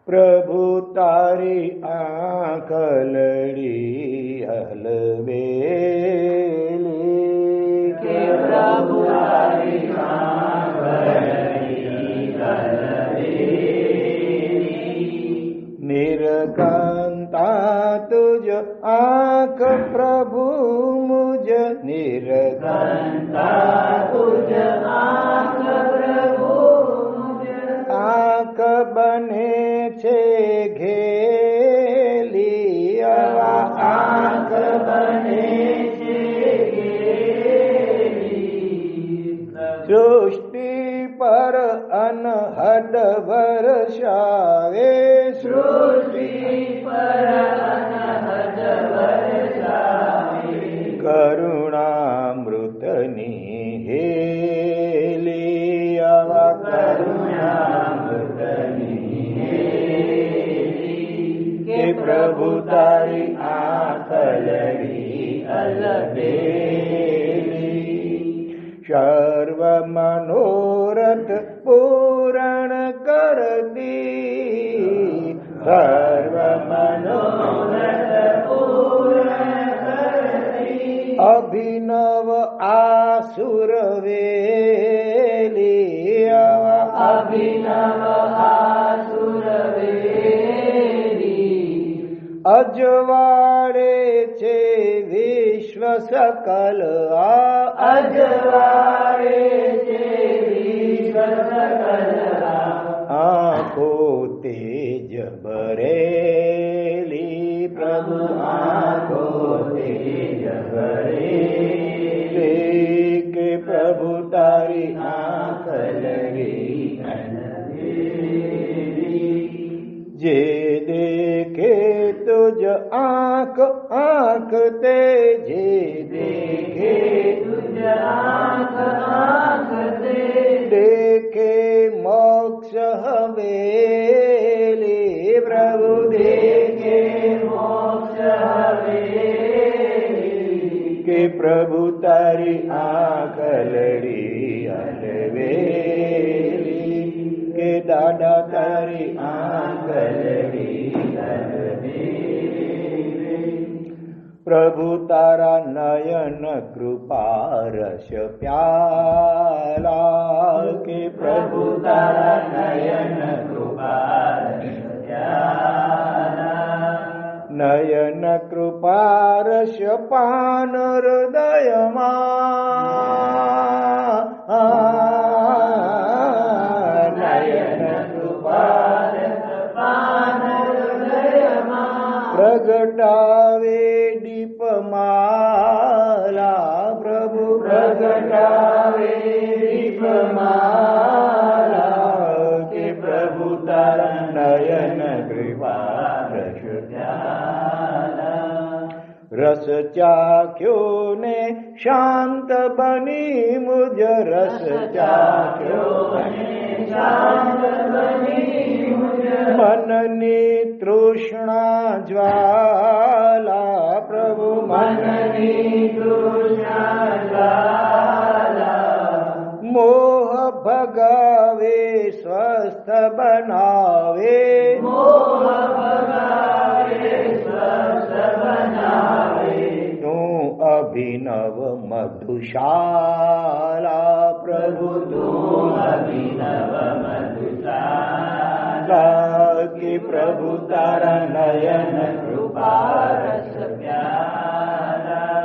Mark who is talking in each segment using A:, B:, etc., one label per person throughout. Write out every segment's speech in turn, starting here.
A: પ્રભુ તારી આંખલડી હલવેલી,
B: કે પ્રભુ તારી આંખલડી હલવેલી.
A: નિરકાંતા તુજ આંખ પ્રભુ મુજ,
B: નિરકાંતા તુજ આંખ પ્રભુ મુજ,
A: આંખ બને છે ઘેલી,
B: આંખ બને છે ઘેલી.
A: સૃષ્ટિ પર અનહદ વરસાવે,
B: સૃષ્ટિ પર અનહદ વરસાવે,
A: કરુણામૃતની હેલી, આવા
B: કરુણામૃતની હેલી.
A: કે પ્રભુ તારી આંખલડી હલવેલી. સર્વ મનોરથ પૂરણ કરતી, સર્વ
B: મનોરથ પૂર્ણ કરતી,
A: અભિનવ આસુર વેલી,
B: અભિનવ આસુર વેલી.
A: અજવાળે છે વિશ્વ સકલ,
B: અજવાળે છે વિશ્વ સકલ,
A: આંખો તેજ ભરેલી, પ્રભુ
B: આંખો તેજ ભરેલી.
A: કે પ્રભુ તારી આંખલડી
B: હલવેલી.
A: જે દેખે તુજ આંખ આંખ તે, જે દેખે
B: તુજ આંખ આંખ તે,
A: દેખે મોક્ષ હવેલી, પ્રભુ
B: દેખે મોક્ષ હવેલી.
A: કે પ્રભુ તારી આંખલડી હલવેલી, કે દાદા તારી આંખલડી
B: હલવેલી.
A: પ્રભુ તારા નયન કૃપારસ પ્યાલા, કે
B: પ્રભુ તારા નયન કૃપારસ પ્યાલા,
A: નયન કૃપારસ પાન હૃદયમાં,
B: નયન કૃપારસ પાન હૃદયમાં,
A: પ્રગટાવે દીપમાલા, પ્રભુ
B: પ્રગટાવે દીપમાલા,
A: કે પ્રભુ તારા નયન કૃપારસ
B: પ્યાલા.
A: રસ ચાખ્યો ને શાંત બની મુજ, રસ ચાખ્યો
B: ને શાંત બની મુજ,
A: મનની તૃષ્ણા જ્વાલા, પ્રભુ
B: મનની તૃષ્ણા જ્વાલા,
A: મોહ ભગાવે સ્વસ્થ બનાવે,
B: મોહ ભગાવે સ્વસ્થ બનાવે,
A: તું અભિનવ મધુશાલા, પ્રભુ
B: તું અભિનવ મધુશાલા,
A: કે પ્રભુ તારા નયન
B: કૃપારસ પ્યાલા.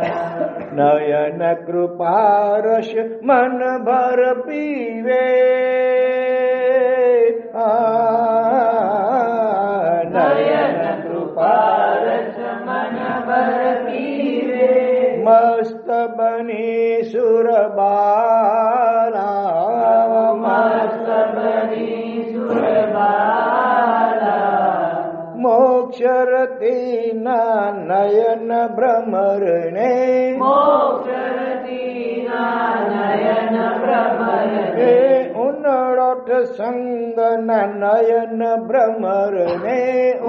A: નયન કૃપારસ મન ભર પીવે,
B: નયન કૃપારસ મન ભર પીવે,
A: મસ્ત બની સુરબાલા,
B: મસ્ત બની સુરબાલા,
A: મોક્ષરતી ના નયન ભ્રમરને,
B: મોક્ષરતી ના નયન ભ્રમરને,
A: ઉનડોઠ સંગ ના નયન ભ્રમરને,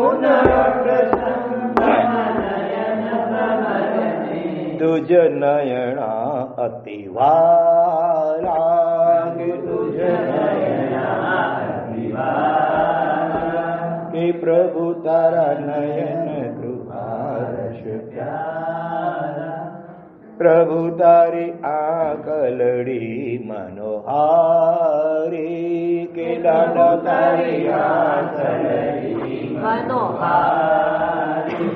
B: ઉનડોઠ સંગ ના નયન ભ્રમરને,
A: તુજ નયણા અતિવાલા,
B: તુજ નયના અતિવાલા,
A: हे प्रभु तारा नयन कृपारस प्यारा, प्रभु तारी आकलड़ी मनोहारी, के दादा तारी आकलड़ी मनोहारी,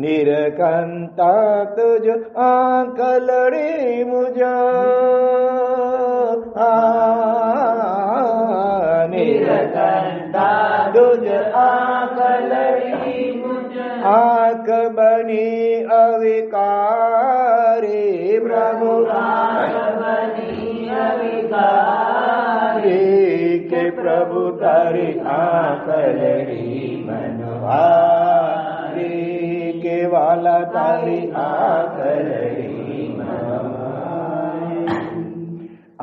A: निरकंता तुझ आकलड़ी मुझा, निरकंता तुझ आकलड़ी मुझा, आंख बनी अविकारी, प्रभु आंख बनी अविकारी, के प्रभु तारी आकलड़ी मनोहारी, के वाला तारी आकलड़ी मनोहारी,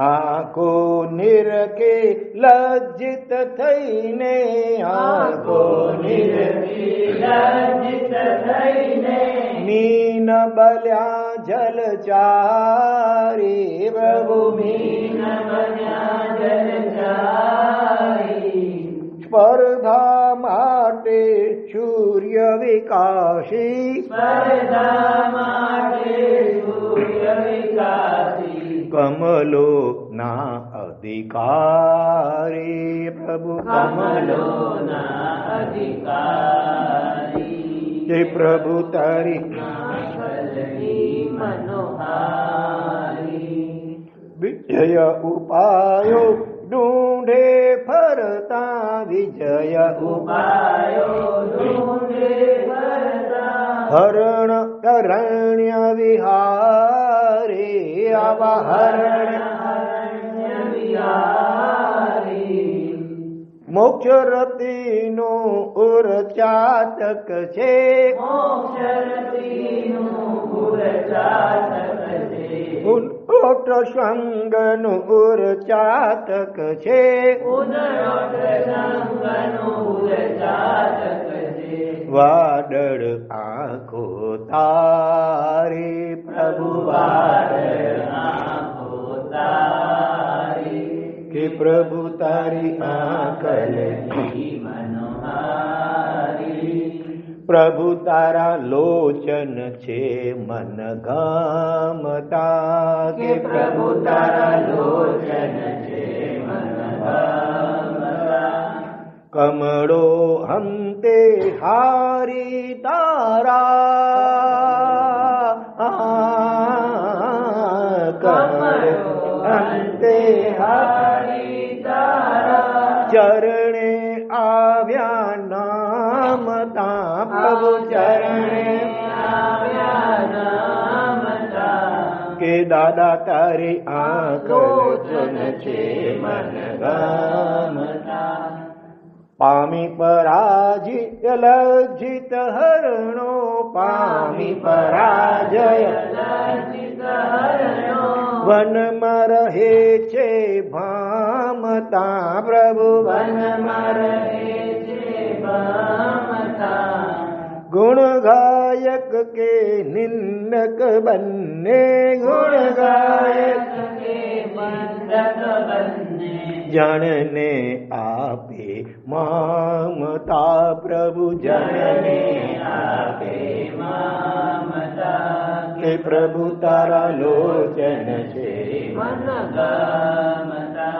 A: आंखो निरके लज्जित थईने, आंखो निरके लज्जित थईने, मीन बल्या जलचारी, प्रभु मीन बल्या जलचारी, स्पर्धा माटे सूर्य विकासी, स्पर्धा माटे सूर्य विकासी, कमलो ना अधिकारी, प्रभु कमलो ना अधिकारी, हे प्रभु तारी मनोहारी, विजय उपायो ढूंढे फरता, विजय उपायो ढूंढे फरता, हरण अरण्य विहारी, अवहरण अरण्य विहारी, मोक्ष रतीनो उर चातक छे, मोक्ष रतीनो उर चातक छे, उनोट संगनु उर चातक छे, उनोट संगनु उर चातक छे, वादळ आंखो तारी, प्रभु वादळ आंखो तारी, के प्रभु तारी आकलड़ी मनोहारी, प्रभु तारा लोचन छे मन गमता, के प्रभु तारा लोचन छे मन गमता, कमळो हंते हारी तारा, कमळो हंते हारी तारा, चरणे आव्या नामता, प्रभु चरणे आव्या नामता, के दादा तारी आकलोचन छे मन गमता, पामी पराजय लज्जित हरणो, पामी पराजय लज्जित हरणो, वन में रहे छे भामता, प्रभु वन में रहे छे भामता, गुण गायक के निंदक बन्ने, गुण गायक के निंदक बन्ने, जनने आपे ममता, प्रभु जनने आपे ममता, के प्रभु तारा लोचन छे मन गमता,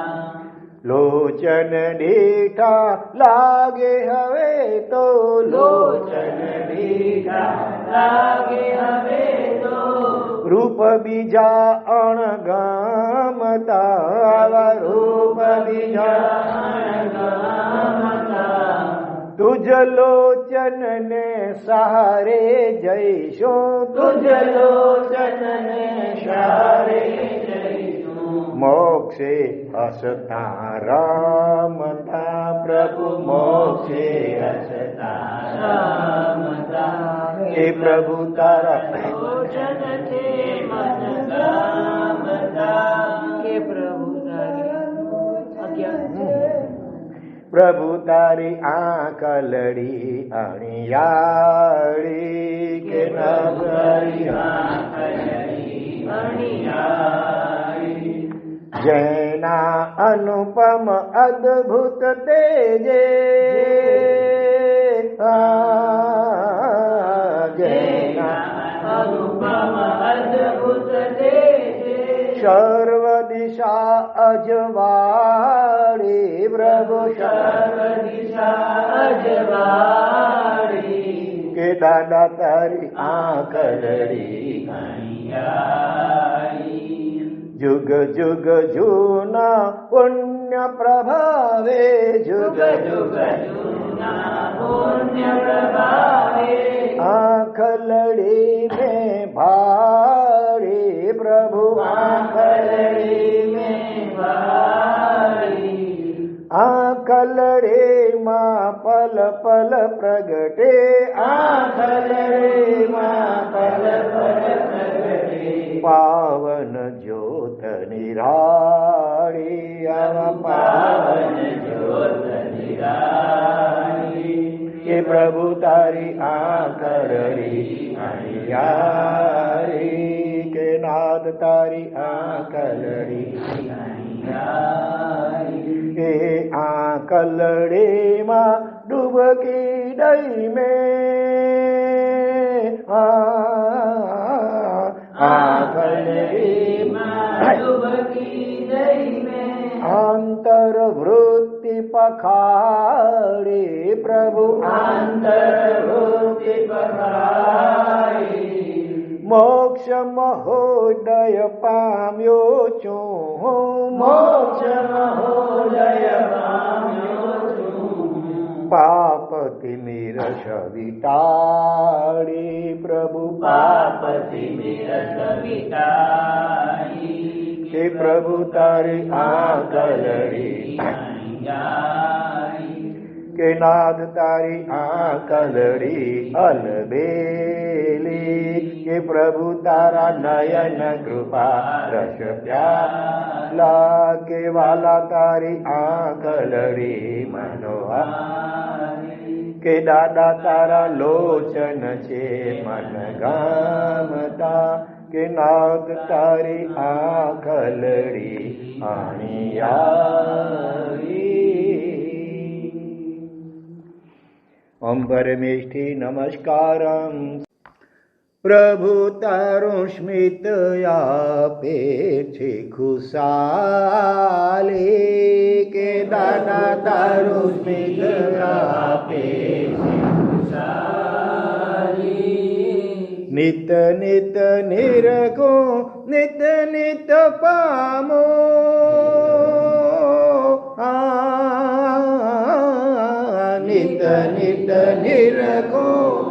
A: लोचन दीठा लागे हवे तो, लोचन दीठा लागे हवे तो, रूप बीजा अणगमता, रूप बीजा अणगमता, तुझ लोचन ने सहारे जैसो, तुझ लोचन ने सहारे जैसो, मोक्षे हसता रामता, प्रभु मोक्षे हसता रामता, हे प्रभु तारा लोचन छे मन गमता, हे प्रभु प्रभु तारी आकलड़ी अणियाड़ी, के नगरी आकलड़ी अणियाड़ी, जैना अनुपम अद्भुत तेजे, સર્વ દિશા અજવાળી પ્રભુ
B: સર્વ દિશા અજવાળી
A: કે દાદા તારી આંખલડી
B: કણિયાળી
A: જુગ જુગ જૂના પુણ્ય પ્રભાવે
B: જુગ જુગ જૂના પુણ્ય પ્રભાવે
A: આંખલડી મેં ભાળી પ્રભુ
B: આંખલડી મેં ભાળી
A: આંખલડીમાં પલ પલ પ્રગટે
B: આંખલડીમાં પલ પલ પ્રગટે
A: પાવન જ્યોત નિરાળી આવા
B: પાવન જ્યોત નિરાળી
A: કે પ્રભુ તારી આંખલડી અણિયારી કે નાદ તારી આંખલડી કે આંખલડીમાં ડૂબકી દઈ મેં
B: આંખલડીમાં ડૂબકી દઈ મેં
A: અંતર વૃત્તિ પખાડી પ્રભુ
B: આંતરવૃત્તિ પખાડી
A: મોક્ષ મહોદય પામ્યો છું
B: મોક્ષ મહોદય પામ્યો છું
A: પાપથી નિરશ વિટાળી પ્રભુ
B: પાપથી નિરશ વિટાળી
A: કે પ્રભુ તારી આંખલડી કે નાદ તારી આંખલડી અલબેલી કે પ્રભુ તારા નયન કૃપા રસ પ્યાલા કે વાલા તારી આંખલડી મનોહર કે દાદા તારા લોચન છે મન ગામતા કે નાગ તારી આંખલડી અણિયારી ઓમ પરમેષ્ઠી નમસ્કારમ પ્રભુ તારું સ્મિત આપે છે ખુશાલી કે દાદા તારું સ્મિત આપે છે નિત નિત નિરખો નિત નિત પામો નિત નિત નિરખો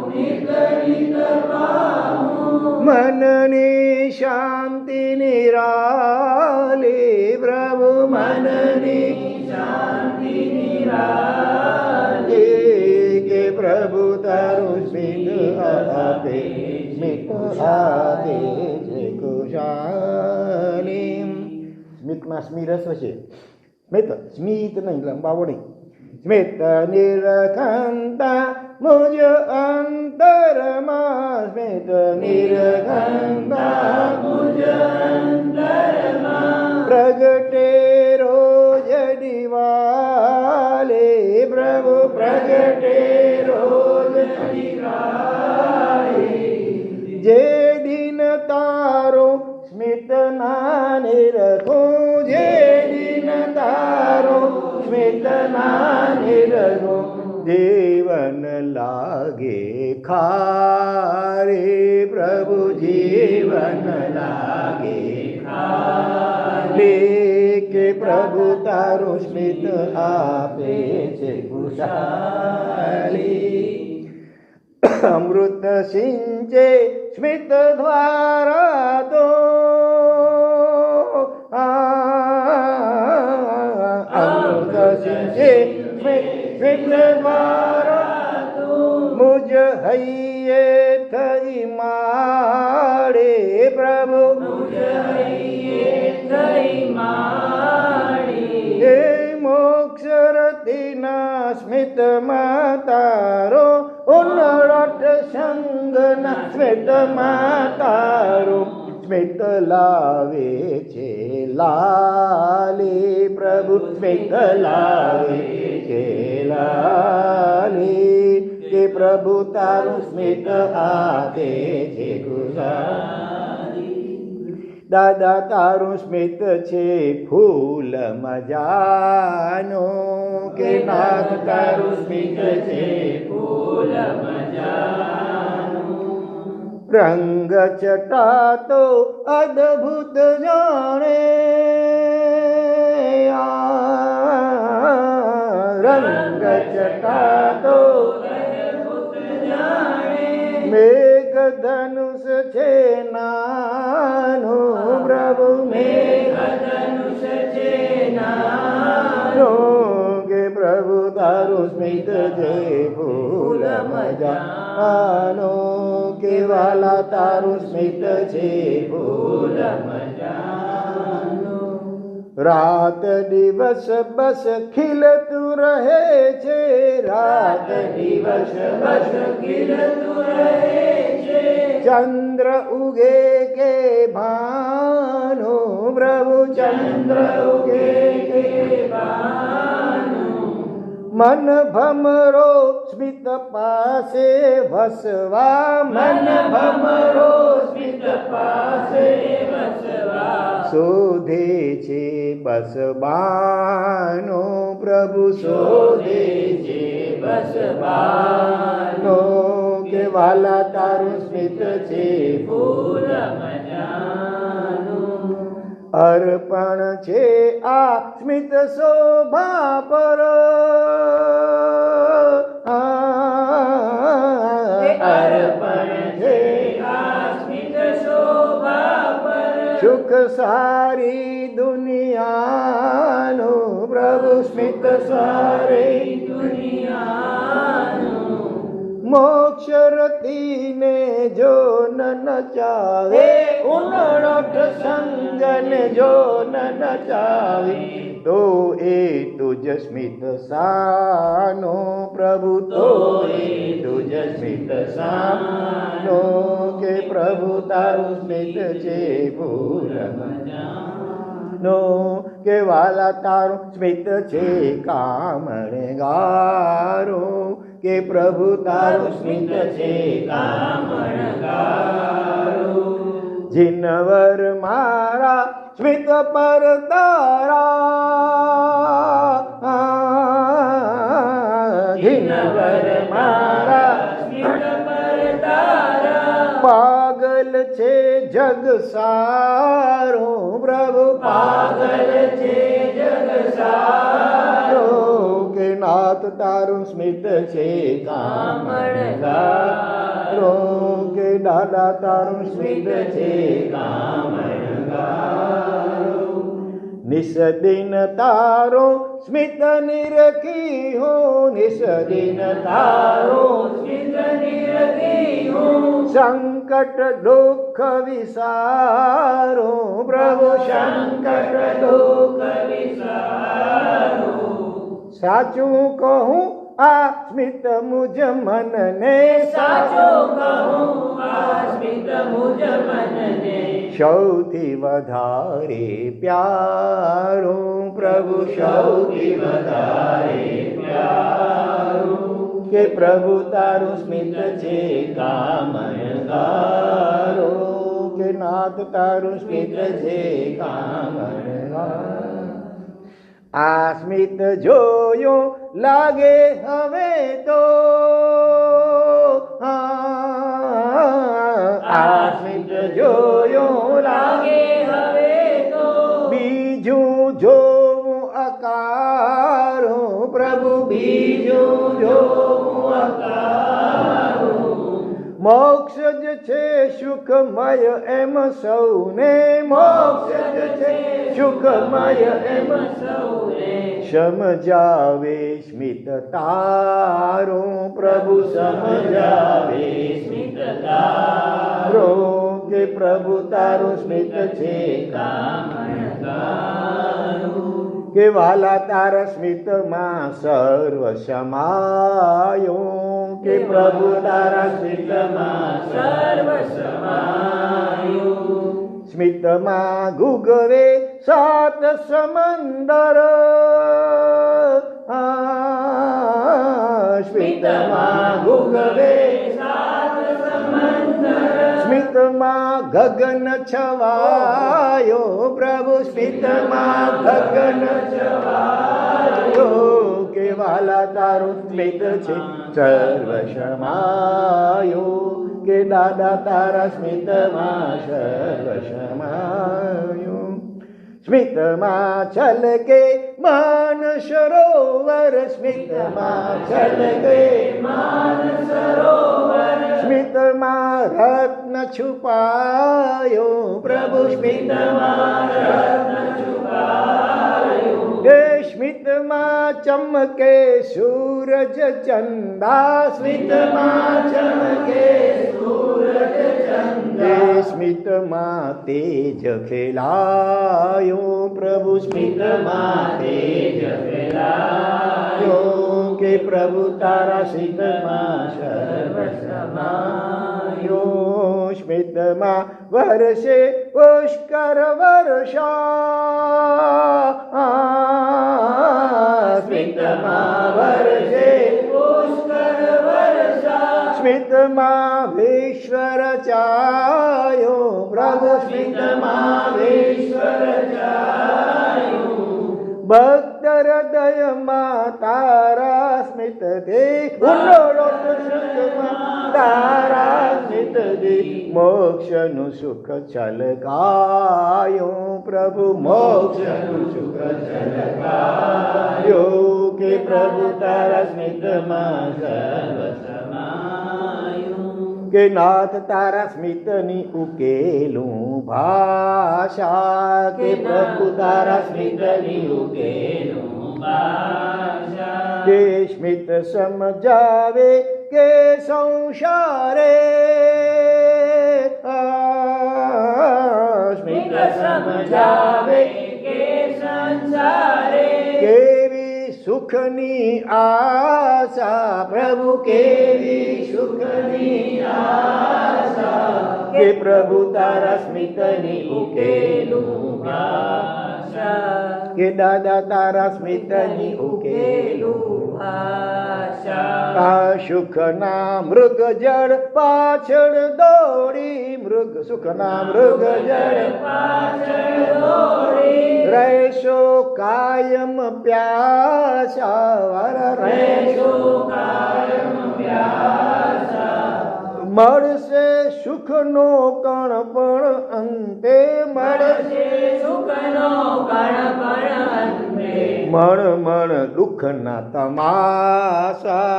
B: નિત નિત પામો
A: મનની શાંતિ નિરાલી પ્રભુ
B: મનની શાંતિ નિરાલી
A: કે પ્રભુ તારું સ્મિત આપે સ્મિત આપે છે ખુશાલી સ્મિતમાં સ્મિરસ છે સ્મિત નહીં લંબાવો નહીં સ્મિત નિરખંતા મુજ અંતરમાં સ્મિત નિરખંતા
B: મુજ અંતરમાં
A: પ્રગટે રોજ દિવાલે પ્રભુ પ્રગટે રોજ જે દિન તારો સ્મિત ના નિરખો જે દિન તારો સ્મિત ના નિરખો જીવન લાગે ખારે પ્રભુ જીવન લાગે ખારે કે પ્રભુ તારું સ્મિત આપે છે ખુશાલી અમૃત સિંચે સ્મિત દ્વારા તો અમૃત સિંચે સ્મિત દ્વારા તો મુજ હૈયે થઈ માડે પ્રભુ
B: મુજ હૈયે થઈ માડી
A: હે મોક્ષ રતિના સ્મિત માતારો ઉનળટ સંગના સ્મિત માતારો સ્મિત લાવે છે લાલી પ્રભુ સ્મિત લાવે છે લાલી કે પ્રભુ તારું સ્મિત આપે છે ખુશાલી દાદા તારું સ્મિત છે ફૂલ મજાનું કે નાથ તારું સ્મિત છે
B: ફૂલ મજાનું
A: રંગ ચટાતો અદ્ભુત જાણે રંગ ચટાતો
B: અદ્ભુત જાણે
A: મેઘ ધનુષ છે નાનું પ્રભુ
B: મેઘધનુષ છે
A: નાનું કે પ્રભુ તારું સ્મિત છે ફૂલ મજાનું કે વાલા તારું સ્મિત છે ફૂલ
B: મજાનું
A: રાત દિવસ બસ ખીલતું રહે છે રાત દિવસ બસ
B: ખીલતું રહે છે
A: ચંદ્ર ઉગે કે ભાનુ પ્રભુ ચંદ્ર ઉગે કે મન ભમરો સ્મિત પાસે વસવા
B: મન ભમરો સ્મિત પાસે વસવા
A: શોધે છે બસ બાનો પ્રભુ શોધે છે
B: બસ બાનો
A: કે વાલા તારું સ્મિત છે
B: ફૂલ મજાનું
A: અર્પણ છે આ સ્મિત શોભા પર
B: અર્પણ છે આ સ્મિત શોભા પર
A: સુખ સારી દુનિયાનું પ્રભુ સ્મિત સારી
B: દુનિયાનું
A: મોક્ષ રતિને જો ન નચાવે ઉનડઠ સંગને જો ન નચાવે તો એ તુજ સ્મિત સાનો પ્રભુ તો એ તુજ સ્મિત સાનો કે પ્રભુ તારું સ્મિત છે ફૂલ નો કે વાલા તારું સ્મિત છે કામણ ગારો કે પ્રભુ તારું સ્મિત છે
B: કામણગારો
A: જીનવર મારા સ્મિત પર તારા જીનવર મારા
B: સ્મિત પર તારા
A: પાગલ છે જગ સારો પ્રભુ
B: પાગલ છે જગ સારો
A: કે નાથ તારું સ્મિત છે કામણગારો કે દાદા તારું સ્મિત છે
B: કામણગારો
A: નિસદિન તારો સ્મિત નિરખી હો નિસદિન તારો
B: સ્મિત નિરખી હું
A: સંકટ દુઃખ વિસારો પ્રભુ સંકટ દુઃખ
B: વિસારો
A: સાચું કહું આ સ્મિત મુજ મનને
B: સાચો કહું આ સ્મિત મુજ મનને
A: સૌથી વધારે પ્યારું પ્રભુ સૌથી
B: વધારે પ્યારું
A: કે પ્રભુ તારું સ્મિત છે કામણગારો કે નાથ તારું સ્મિત છે કામણગારો આ સ્મિત જોયો લાગે હવે તો આ સ્મિત જોયો લાગે
B: હવે તો
A: બીજું જોવું અકારો પ્રભુ બીજું જોવું
B: અકારો
A: મોક્ષ જ છે સુખમય એમ સૌને મોક્ષ જ છે સુખમય એમ
B: સૌને
A: સમજાવે સ્મિત તારો પ્રભુ સમજાવે
B: સ્મિત તારો
A: રો કે પ્રભુ તારું સ્મિત છે
B: કામણગારો
A: કે વાલા તારા સ્મિતમાં સર્વ સમાયો કે પ્રભુ તારા સ્મિતમાં
B: સર્વ સમાયું
A: સ્મિતમાં ગુગવે સાત સમંદર સ્મિતમાં ગુગવે
B: સાત સમંદર
A: સ્મિતમાં ગગન છવાયો પ્રભુ સ્મિતમાં ગગન છવાયો કે વાલા તારું સ્મિત છે સર્વ સમાયો કે દાદા તારા સ્મિતમાં સર્વ સમાયો સ્મિતમાં છલકે માન સરોવર સ્મિતમાં છલકે માન સરોવર સ્મિતમાં રત્ન છુપાયો પ્રભુ સ્મિતમાં રત્ન છુપાયો હે સ્મિતમાં ચમકે સૂરજ ચંદા સ્મિતમાં ચમકે સૂરજ ચંદા સ્મિતમાં તેજ ખેલાયો પ્રભુ સ્મિતમાં તેજ ખેલાયો કે પ્રભુ તારા સ્મિતમાં સર્વ સમાયો સ્મિતમાં વર્ષે પુષ્કર વર્ષા સ્મિતમાં વર્ષે પુષ્કર વર્ષા સ્મિતમાં વિશ્વ રચાયો પ્રભુ સ્મિતમાં વિશ્વ રચાયો ભક્ત હૃદયમાં તારા સ્મિતથી ઉંડોળો સુખમાં તારા સ્મિતથી મોક્ષનું સુખ છલકાયો પ્રભુ મોક્ષનું સુખ છલકાયો કે પ્રભુ તારા સ્મિતમાં સર્વ સમાયો કે નાથ તારા સ્મિતની ઉકેલું ભાષા કે પ્રભુ તારા સ્મિતની ઉકેલું ભાષા કે સ્મિત સમજાવે કે સંસારે સ્મિત સમજાવે કે સંસારે કેવી સુખની આશા પ્રભુ કેવી સુખની આશા કે પ્રભુ તારા સ્મિતની ઉકેલું ભાષા કે દાદા તારા સ્મિતની ઉકેલું ભાષા સુખના મૃગ જળ પાછળ દોડી મૃગ સુખના મૃગ જળ પાછળ દોડી રહેશો કાયમ પ્યાસા રહેશો કાયમ પ્યાસા મળશે સુખનો કણ પણ અંતે મળશે સુખનો કણ પણ અંતે મણ મણ દુઃખના તમાશા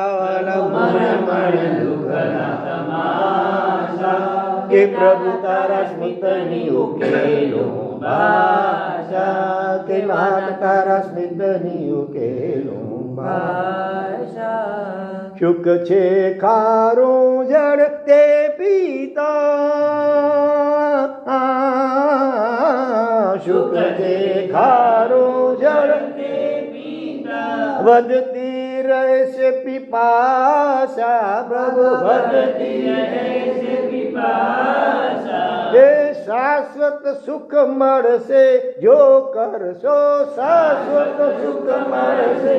A: મણ દુઃખના તમાશા કે પ્રભુ તારા સ્મિતની ઉકેલો ભાષા કે નાથ તારા સ્મિતની ઉકેલો ભાષા શુક છે ખારું જળ તે પીતા શુક છે ખારું જળ તે પીતા વધતી રહેશે પીપાસા પ્રભુ વધતી રહેશે પીપાસા એ શાશ્વત સુખ મળશે જો કરશો શાશ્વત સુખ મળશે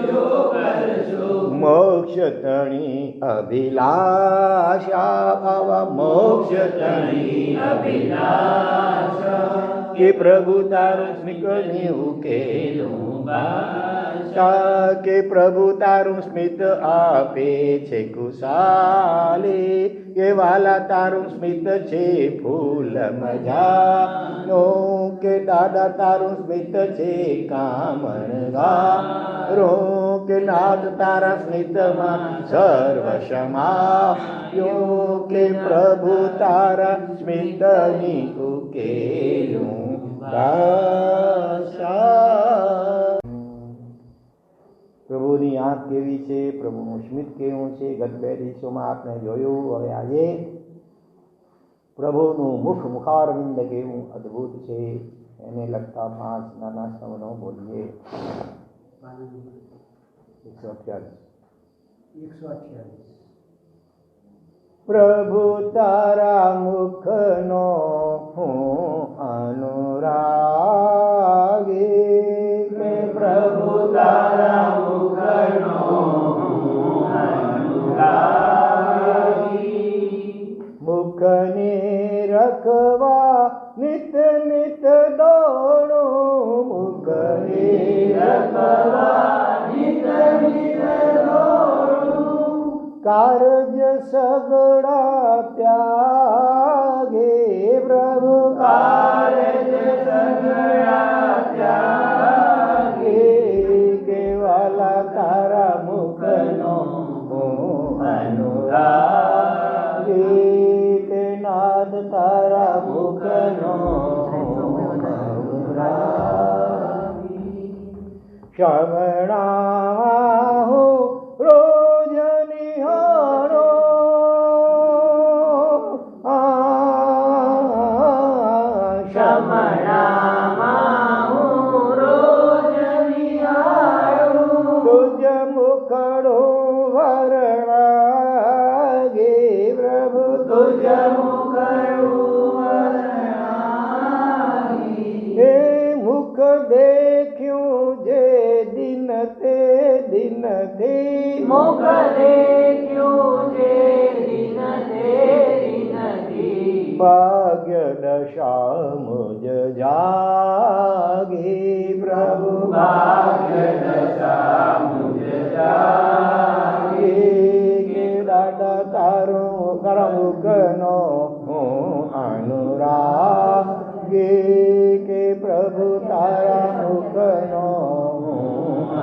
A: જો કરશો મોક્ષ તણી અભિલાષા આવા મોક્ષ તણી અભિલાષા કે પ્રભુ તારું સ્મિતની ઉકેલું ભાષા કે પ્રભુ તારું સ્મિત આપે છે કુશાલી કે વાલા તારું સ્મિત છે ફૂલ મજાનો કે દાદા તારું સ્મિત છે કામણગારો કે નાથ તારા સ્મિતમાં સર્વ સમાયો કે પ્રભુ તારા સ્મિતની ઉકેલું ભાષા પ્રભુની આંખ કેવી છે પ્રભુનું સ્મિત કેવું છે ગત 2 દિવસોમાં આપણે જોયું હવે આજે પ્રભુનું મુખ મુખારવિંદ કેવું અદ્ભુત છે એને લગતા 5 નાના સ્તવનો બોલીએ 128 પ્રભુ તારા મુખનો હું અનુરાગી કે પ્રભુ તારા મુખનો હું અનુરાગી મુખ મુખને રખવા નિત નિત દોડું, મુખને રખવા નિત નિત દોડું, કાર્ય સગડા ત્યાગે પ્રભુ, કાર્ય સગડા ત્યાગે, કેવલા તારા મુખનો અનુરાગી, કે નાદ તારા મુખનો અનુરાગી. શ્રવણા હો રોજ નિહાળો,
B: શમણામાં હું રોજ નિહાળું,
A: તુજ મુખડો વરણાગે પ્રભુ,
B: તુજ મુખડું વરણાગી.
A: હે મુખ દેખ્યું જે દિન તે દિનથી,
B: મુખ દેખ્યું જે દિનથી,
A: ભાગ્ય દશા મુજ જાગે પ્રભુ,
B: ભાગ્ય દશા મુજ જાગે.
A: કે દાદા તારું કરમુખનો અનુરાગે, કે પ્રભુ તારા મુખનો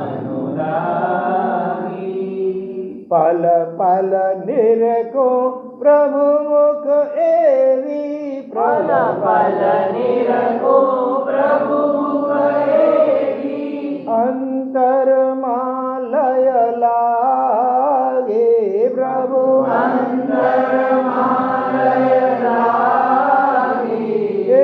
B: અનુરાગી.
A: પલ પલ નિરખો પ્રભુ મુખ એવી,
B: પલ પલ નિરખો પ્રભુ મુખ એવી,
A: અંતરમાં લય લાગે પ્રભુ,
B: અંતરમાં લય લાગી.
A: એ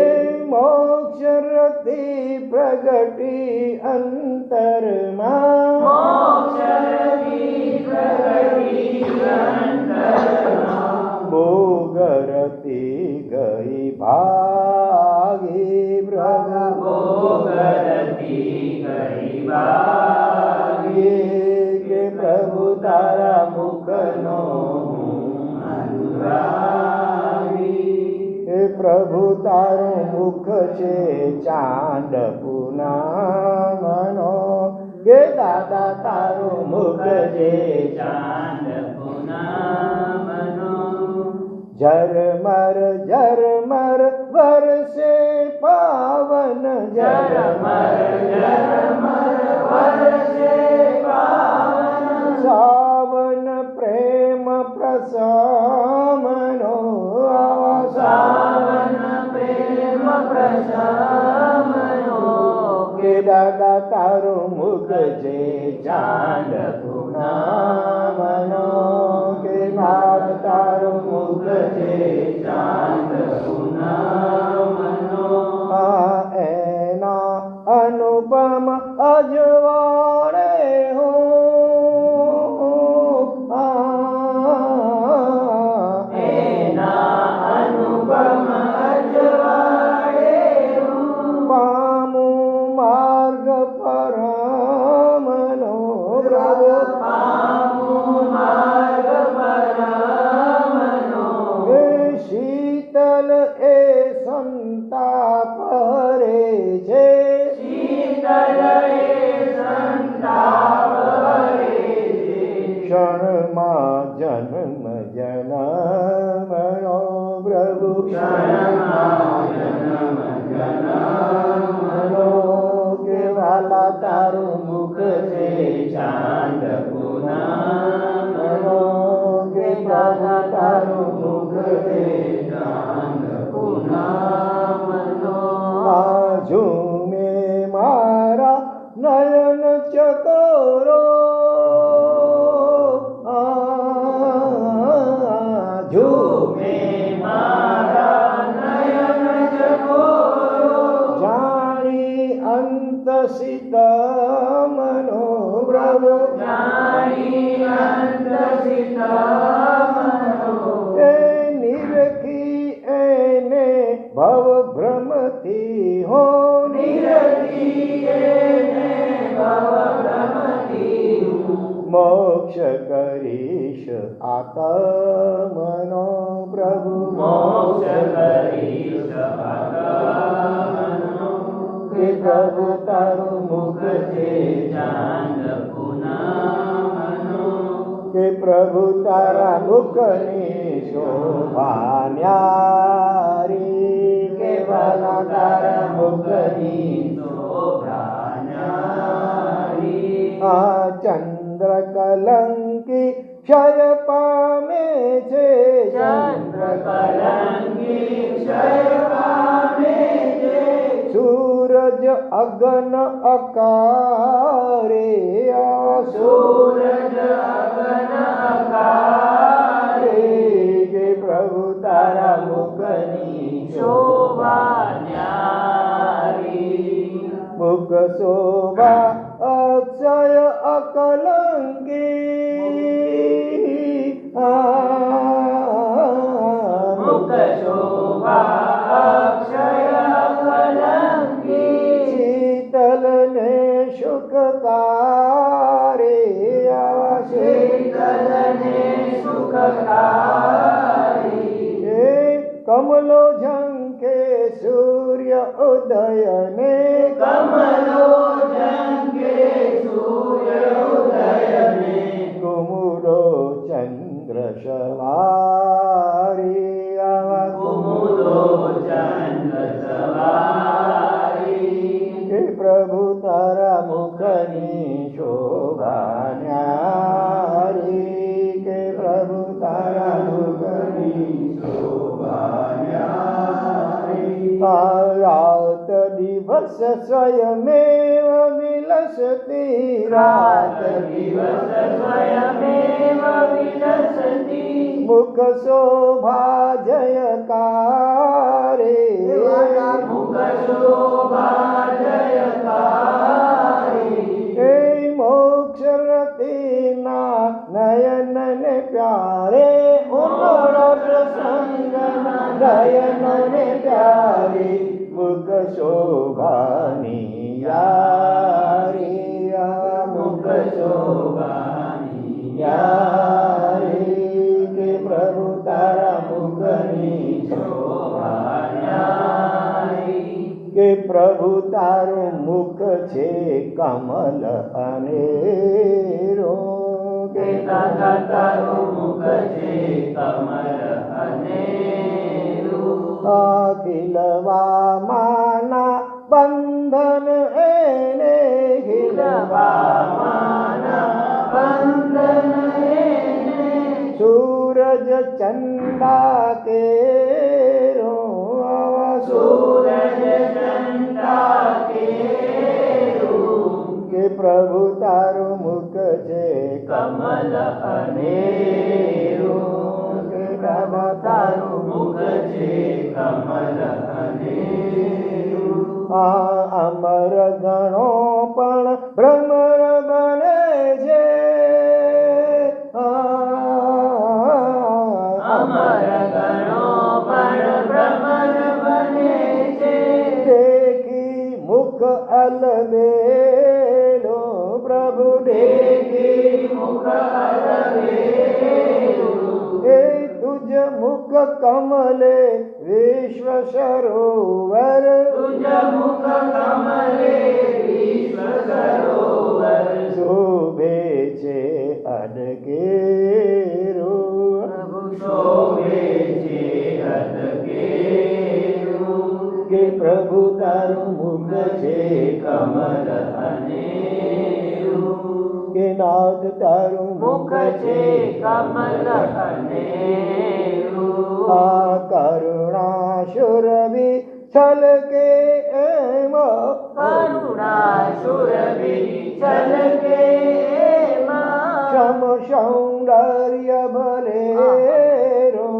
A: મોક્ષ રતિ પ્રગટી અંતરમાં,
B: મોક્ષરતી પ્રગટી અંતરમાં,
A: ભોગરતી ગઈ ભાગી પ્રભુ,
B: ભોગરતી ગઈ ભાગી.
A: કે પ્રભુ તારા મુખનો
B: અનુરાગી.
A: હે પ્રભુ તારું મુખ છે ચાંદ પૂનમનો, કે દાદા તારું મુખ છે
B: ચાંદ પૂનમનો,
A: ઝરમર ઝરમર વરસે પાવન,
B: ઝરમર ઝરમર વરસે પાવન,
A: સાવન પ્રેમ પ્રસમનો,
B: સાવન પ્રેમ પ્રસમનો,
A: કે દાદા તારું મુખ છે ચાંદ પૂનમનો, કે નાદ તારું મુખ છે
B: ચાંદ પૂનમનો,
A: આ એના અનુપમ અજવાળે હો,
B: એના અનુપમ અજવાળે હું,
A: પામું માર્ગ પરમનો પ્રભુ,
B: પામું માર્ગ પરમનો,
A: એ શીતલ એ સંતાપ હરે છે,
B: શીતલ એ સંતાપ હરે છે,
A: ક્ષણમાં જન્મ જન્મનો પ્રભુ,
B: ક્ષણમાં જન્મ જન્મનો,
A: કે વાલા તારું મુખ છે
B: ચાંદ પૂનમનો,
A: કે પ્રભુ તારું મુખ છે
B: ચાંદ પૂનમનો,
A: આ ઝૂમે મારા નયન ચકોરો, ઝૂમે
B: મારા નયન ચકોરો,
A: જાણી અંત સીતમનો પ્રભુ,
B: જાણી અંત સીતામનો,
A: એ નિરખી એને ભવ ભ્રમથી હો,
B: નિરતી એને ભવ ભ્રમતી હું,
A: મોક્ષ કરી કરીશ આત્મનો પ્રભુ
B: મોક્ષ કરીશ આત્મનો
A: કે પ્રભુ તારું મુખ છે
B: ચાંદ પૂનમનો
A: કે પ્રભુ તારા મુખની શોભા ન્યારી કે વાલા તારા મુખની
B: શોભા ન્યારી
A: આ ચંદ્ર કલંકી ક્ષય પામે છે
B: ચંદ્ર કલંકી ક્ષય પામે છે
A: સૂરજ અગન અકારે
B: સૂરજ અગન અકારે
A: કે પ્રભુ તારા મુખની
B: શોભા ન્યારી
A: મુખ શોભા અક્ષય અકલંકી
B: મુખ શોભા અક્ષય કલંકી
A: શીતલ ને સુખકારે
B: શીતલ ને સુખકારી
A: હે કમલો ઝંખે સૂર્ય ઉદયને
B: કમલો જંગે સૂર્ય ઉદયને
A: કુમુદો ચંદ્ર સવારી
B: કુમુદો ચંદ્ર સવારી
A: કે પ્રભુ તારા મુખની શોભા ન્યારી કે પ્રભુ તારા મુખની શોભા ન્યારી રાત દિવસ સ્વયમેવ વિલસતી
B: રાત દિવસ સ્વયમેવ વિલસતી
A: મુખ શોભા જયકારે
B: મુખ શોભા જયકારી
A: હે મોક્ષ રતિના નયન ને પ્યારે ઉમરો પ્રસંગના નયન ને પ્યારે મુખ શોભાની યારી મુખ શોભાની યારી કે પ્રભુ તારા મુખની
B: શોભા ન્યારી
A: કે પ્રભુ તારું મુખ છે કમલ અનેરો
B: કે દાદા તારું મુખ છે કમલ અનેરું
A: ખીલવામાંના બંધન એને
B: ખીલવામાંના બંધન એને
A: સૂરજ ચંડા કેરો
B: સૂરજ ચંડા કેરું
A: કે પ્રભુ તારું મુખ છે
B: કમલ અનેરું
A: કે પ્રભુ તારું
B: મુખ છે કમલ અનેરું
A: આ અમર ગણો પણ ભ્રમર બને છે
B: અમર ગણો પણ ભ્રમર બને છે
A: દેખી મુખ અલબેલો પ્રભુ
B: દેખી મુખ અલબેલું
A: એ તુજ મુખ કમલે વિશ્વ સરોવર
B: તુજ મુખ કમલે વિશ્વ સરોવર
A: શોભે છે અડકેરો
B: પ્રભુ શોભે છે અદકેરું
A: કે પ્રભુ તારું મુખ છે
B: કમલ અનેરું
A: કે નાથ તારું
B: મુખ છે કમલ અનેરું
A: આ કરુણા સુરભિ છલકે એમ
B: કરુણા સુરભી છલકે એમાં
A: સમ સૌંદર્ય ભલેરો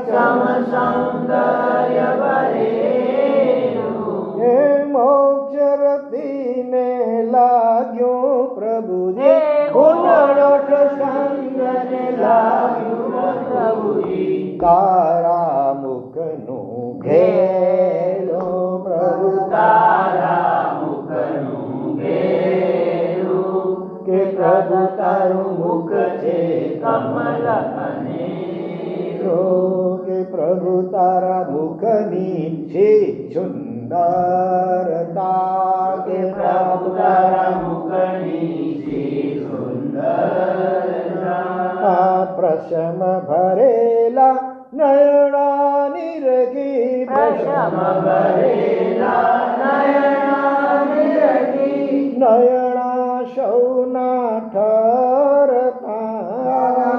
B: સમ સૌંદર્ય ભરેલું
A: હે મોક્ષ રતિને લાગ્યું પ્રભુજી ઉનડોઠ સંગને લાગ્યું
B: પ્રભુજી
A: તારા મુખનું ઘેલો પ્રભુ
B: તારા મુખનું ઘેરું
A: કે પ્રભુ તારું મુખ છે
B: કમલ અનેરો
A: કે પ્રભુ તારા મુખની છે સુંદરતા
B: કે પ્રભુ તારા મુખની છે સુંદરતા
A: પ્રશમ ભરેલા નયણા નિરગી
B: પ્રશમ ભરેલા નયના નિરગી
A: નયણા સૌના ઠરતા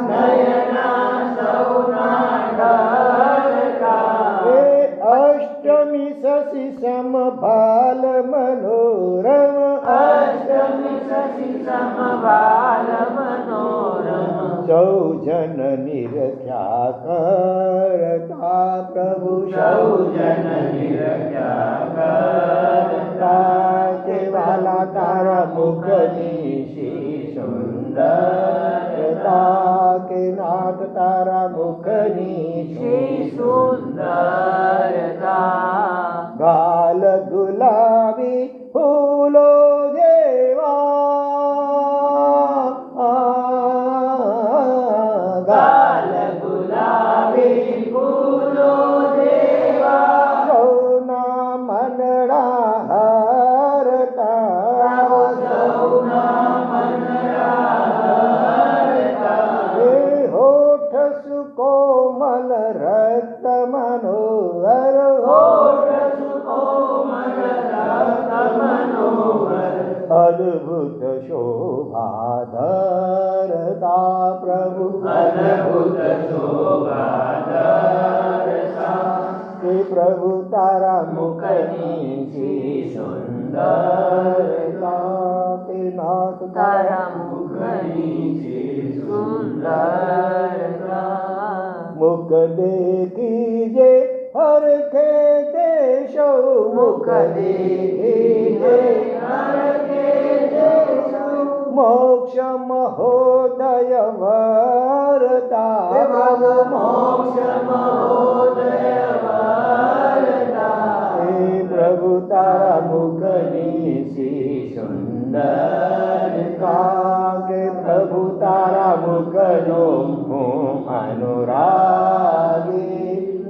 B: નયના સૌના ઠરતા
A: એ અષ્ટમી શશી સમભાલ મનોરમ
B: અષ્ટમી શશી સમભાલ મનોરમ
A: સૌજન નિરખ્યા કરતા પ્રભુ
B: સૌજન નિરખ્યા કરતા
A: કે વાલા તારા મુખની શ્રી સુંદરતા કે નાથ તારા મુખની
B: શ્રી સુંદરતા
A: ગાલ ગુલાબી ફૂલો જેવા
B: ગાલ ગુલાબી ફૂલો દેવા
A: સૌના મનડા હરતા
B: સૌના મનડા
A: એ હોઠ સુકોમલ રક્ત મનોહર
B: હોઠ સુકોમલ રક્ત મનોહર
A: અદ્ભુત શોભા ધરતા પ્રભુ
B: અદ્ભુત શોભા દર્શા
A: કે પ્રભુ તારા
B: મુખની શ્રી
A: સુંદરતા કે નાથ
B: તારા મુખની શ્રી સુંદરતા
A: મુખ દેખી જે હરખે તે સૌ
B: મુખ દેખી જે હરખે તે સૌ
A: મોક્ષ મહોદય વરતા
B: મોક્ષ મહોદય વરતા
A: હે પ્રભુ તારા મુખની શ્રી સુંદરતા કે પ્રભુ તારા મુખનો હું અનુરાગી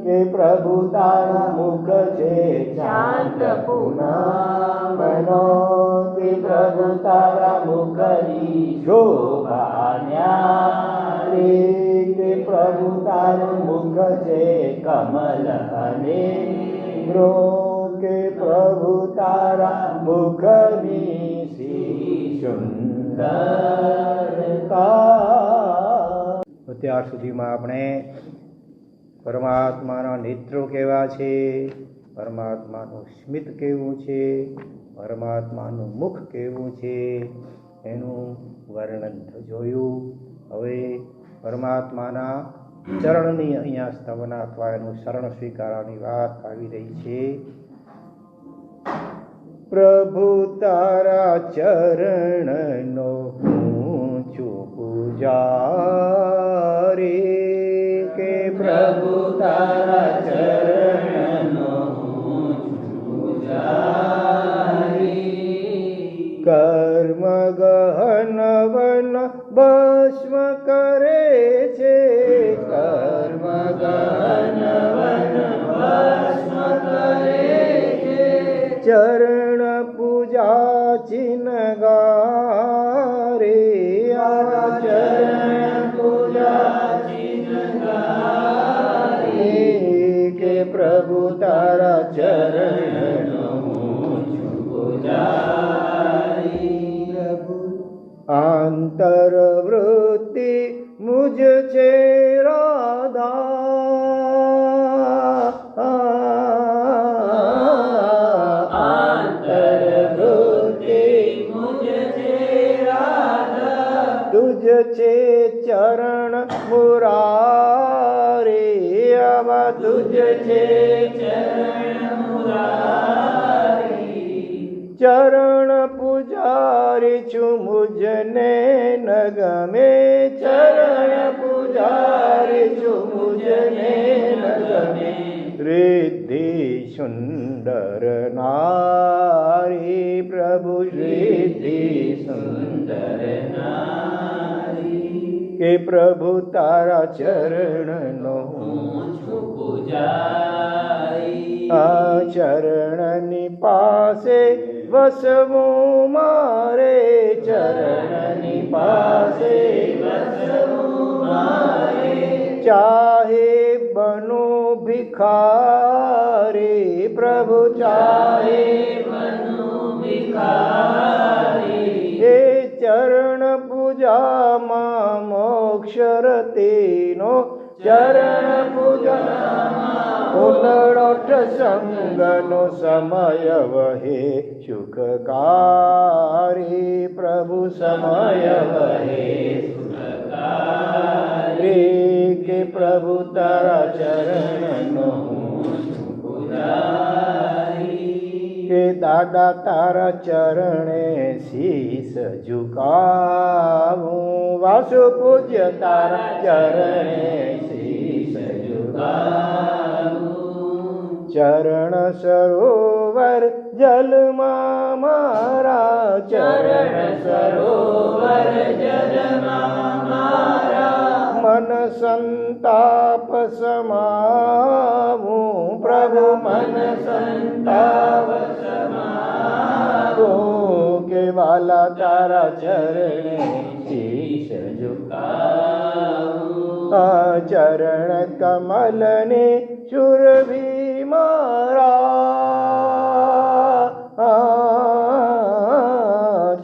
A: કે પ્રભુ તારા મુખ છે
B: શાંત
A: પૂનમનો કે પ્રભુ તારા મુખની શોભા ન્યારી કે પ્રભુ તારું મુખ છે કમલ અને કે પ્રભુ તારા મુખની શ્રી સુંદરતા. અત્યાર સુધીમાં આપણે પરમાત્માના નેત્રો કેવા છે, પરમાત્માનું સ્મિત કેવું છે, પરમાત્માનું મુખ કેવું છે એનું વર્ણન જોયું. હવે પરમાત્માના ચરણની અહીંયા સ્તવના અથવા એનું શરણ સ્વીકારવાની વાત આવી રહી છે. પ્રભુ તારા ચરણનો હું છું પૂજારી કે
B: પ્રભુ તારા ચરણનો હું છું પૂજારી
A: કર્મ ગહન વન ભસ્મ કરે છે, કર્મ
B: કર્મ ગહન ભસ્મ કરે છે
A: ચરણ પૂજા ચિનગારે
B: ચરણ પૂજા ચિનગારે
A: કે પ્રભુ તારા ચરણનો
B: હું છું પૂજારી
A: પ્રભુ આંતર વૃત્તિ મુજ છે રાધા
B: અંતર્વૃત્તિ મુજ છે રાધા
A: તુજ છે ચરણ મુરારે આવા તુજ છે
B: ચરણ મુરારી
A: ચરણ પૂજારી છું મુજને ન ગમે, ચરણ પૂજારી છું મુજને ન ગમે. રિદ્ધિ સુંદર નારી પ્રભુ રિદ્ધિ સુંદર
B: સુંદર નારી
A: કે પ્રભુ તારા ચરણનો
B: હું છું પૂજારી.
A: આ ચરણની પાસે વસવું મારે, ચરણની પાસે
B: વસવું મારે.
A: ચાહે બનો ભિખારી, પ્રભુ ચાહે
B: બનું ભિખારી.
A: એ ચરણ પૂજામાં મોક્ષ રતિનો, ચરણ પૂજામાં ઉલડોઠ સંગનો સમય વહે સુખકારી, પ્રભુ સમય વહે સુખકારી. કે પ્રભુ તારા ચરણનો કે દાદા તારા ચરણે શીશ ઝુકાવું, વાસુ પૂજ્ય તારા ચરણે શીશ ઝુકાવું. ચરણ સરોવર જલમાં મારા, ચરણ
B: સરોવર જલમાં મારા.
A: મન સંતાપ સમાવું, પ્રભુ મન સંતાપ સમાવું. કે વાલા તારા ચરણે શીશ ઝુકાવું. આ ચરણ કમલને સુરભી મારા,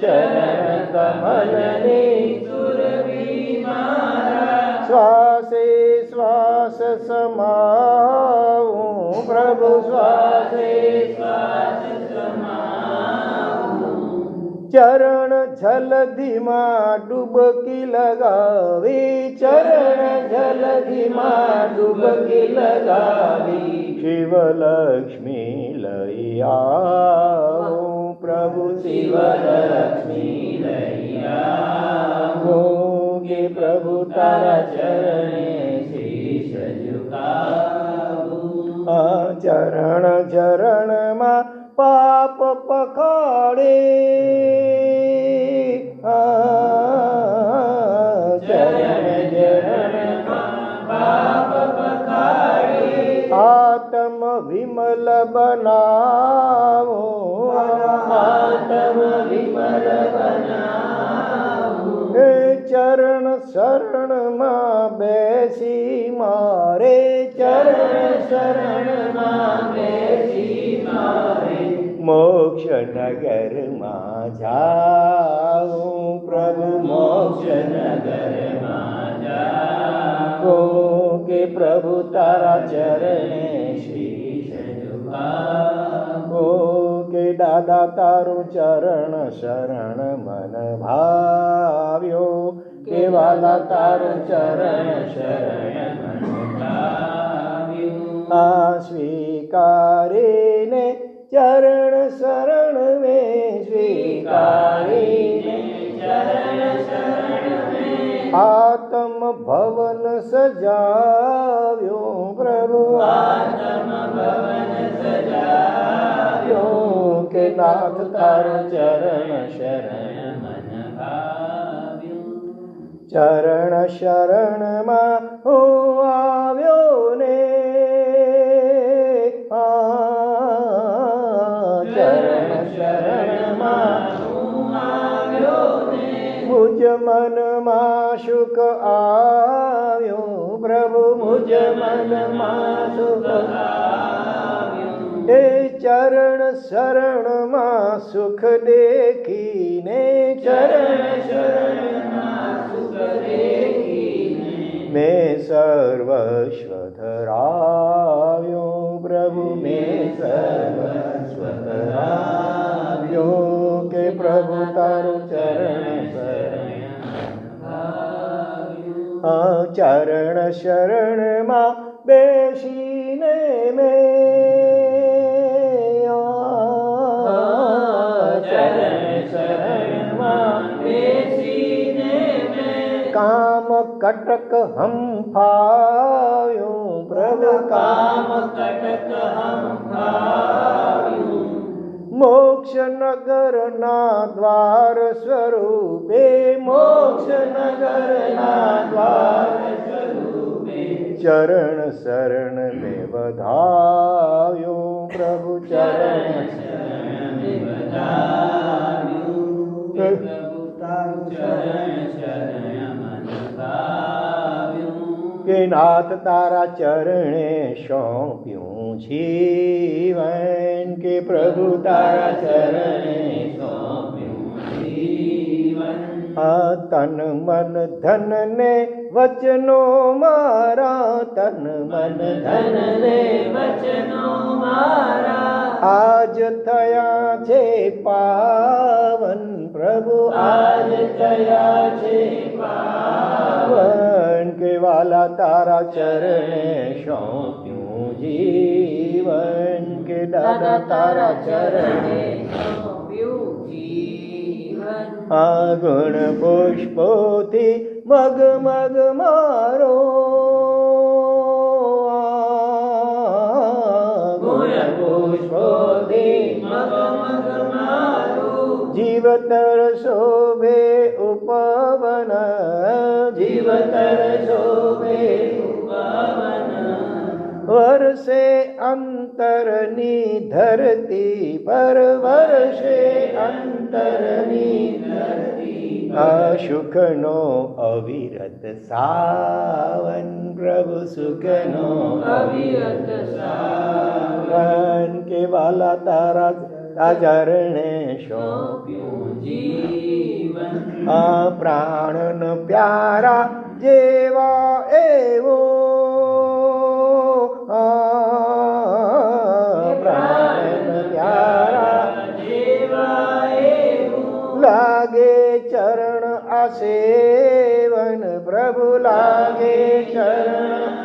A: ચરણ કમલને શ્વાસે શ્વાસ સમાવું, પ્રભુ શ્વાસે શ્વાસ સમાવું. ચરણ જલધિમાં ડૂબકી લગાવી, ચરણ જલધિમાં ડૂબકી લગાવી. શિવલક્ષ્મી લઈ આવું, પ્રભુ શિવલક્ષ્મી લઈ આવું. કે પ્રભુ તારા ચરણે શીશ ઝુકાવું. આ ચરણ ચરણમાં પાપ પખાડે, ચરણ ચરણમાં
B: પાપ પખાડે.
A: આત્મ વિમલ બનાવો,
B: આત્મ વિમલ બનાવો.
A: ચરણ શરણમાં બેસી મારે, ચરણ શરણમાં
B: બેસી મારે.
A: મોક્ષ નગરમાં જાઉં, પ્રભુ મોક્ષ
B: નગરમાં જાઓ.
A: કે પ્રભુ તારા ચરણે શીશ
B: ઝુકાવો.
A: કે દાદા તારું ચરણ શરણ મન ભાવ્યો. કે વાલા તારું ચરણ શરણ મન
B: ભાવ્યું.
A: આ સ્વીકારીને ચરણ શરણ મેં સ્વીકારીને
B: ચરણ શરણ મેં
A: આત્મ ભવન સજાવ્યો, પ્રભુ
B: આત્મ ભવન સજાવ્યો.
A: કે નાથ તારું ચરણ શરણ
B: મન ભાવ્યું.
A: ચરણ શરણમાં હું આવ્યો ને, ચરણ શરણમાં
B: હું આવ્યો ને.
A: મુજ મનમાં સુખ આવ્યો, પ્રભુ મુજ મનમાં સુખ
B: આવ્યું.
A: એ ચરણ શરણમાં સુખ દેખીને, ચરણ શરણમાં
B: સુખ દેખીને
A: મેં સર્વસ્વ ધરાવ્યો, પ્રભુ મેં સર્વસ્વ ધરાવ્યો. કે પ્રભુ તારું ચરણ શરણ, ચરણ શરણમાં બેસીને મેં,
B: ચરણ શરણમાં બેસીને મેં
A: કામ કટક હંફાવ્યો, પ્રભુ
B: કામ કટક હંફાવ્યું.
A: મોક્ષ નગરના દ્વાર સ્વરૂપે મોક્ષ નગરના દ્વાર સ્વરૂપે ચરણ શરણ મે વધાવ્યો પ્રભુ ચરણ શરણ મે વધાવ્યો પ્રભુ તારું ચરણ શરણ મન ભાવ્યું કે નાથ તારા ચરણે સોંપ્યું જીવન કે પ્રભુ તારા ચરણે સોંપ્યું જીવન આ તન મન ધન ને વચનો મારા તન મન ધન ને વચનો મારા આજ થયા છે પાવન પ્રભુ આજ થયા છે પાવન કે વાલા તારા ચરણે સોંપ્યું જીવન કે દાદા તારા ચરણે સોંપ્યું જીવન આ ગુણ પુષ્પોથી મગ મગ મારો ગુણ પુષ્પોથી મગ મગ મારો જીવતર શોભે ઉપવન જીવતર શોભે ઉપવન વર્ષે અંતરની ધરતી પર વર્ષે અંતરની ધરતી આ સુખનો અવિરત સાવન પ્રભુ સુખનો અવિરત સાવન કે વાલા તારા ચરણે સોંપ્યું જીવન આ પ્રાણન પ્યારા જેવા એવો પ્રાણ પ્યારા જેવા એવો લાગે ચરણ આસેવન પ્રભુ લાગે ચરણ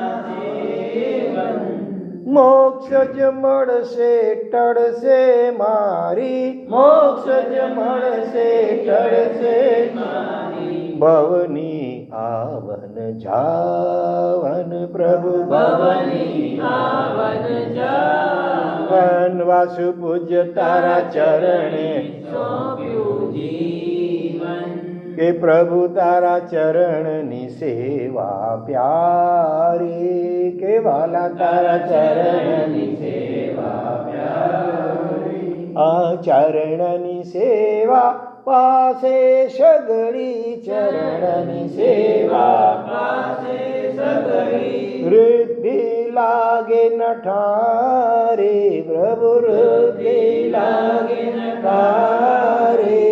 A: મોક્ષ જ મળશે ટળશે મારી મોક્ષ જ મળશે ટળશે મારી ભવની આવન જાવન પ્રભુ ભવની આવન જાવન વાસુ પૂજ્ય તારા ચરણે સોંપ્યું જીવન કે પ્રભુ તારા ચરણની સેવા પ્યારી કે વાલા તારા ચરણની સેવા પ્યારી આ ચરણની સેવા પાસે સગડી ચરણની સેવા પાસે સગડી વૃદ્ધિ લાગે નઠારે પ્રભુ વૃદ્ધિ લાગે નઠારે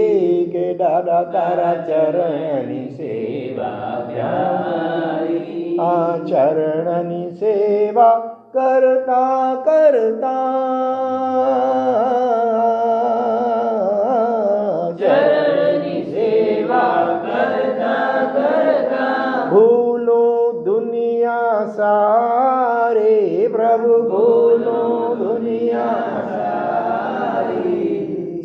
A: કે દાદા તારા ચરણની સેવા પ્યારી આ ચરણની સેવા કરતા કરતા ચરણની સેવા કરતા કરતા ભૂલો દુનિયા સારે પ્રભુ ભૂલો દુનિયા સારી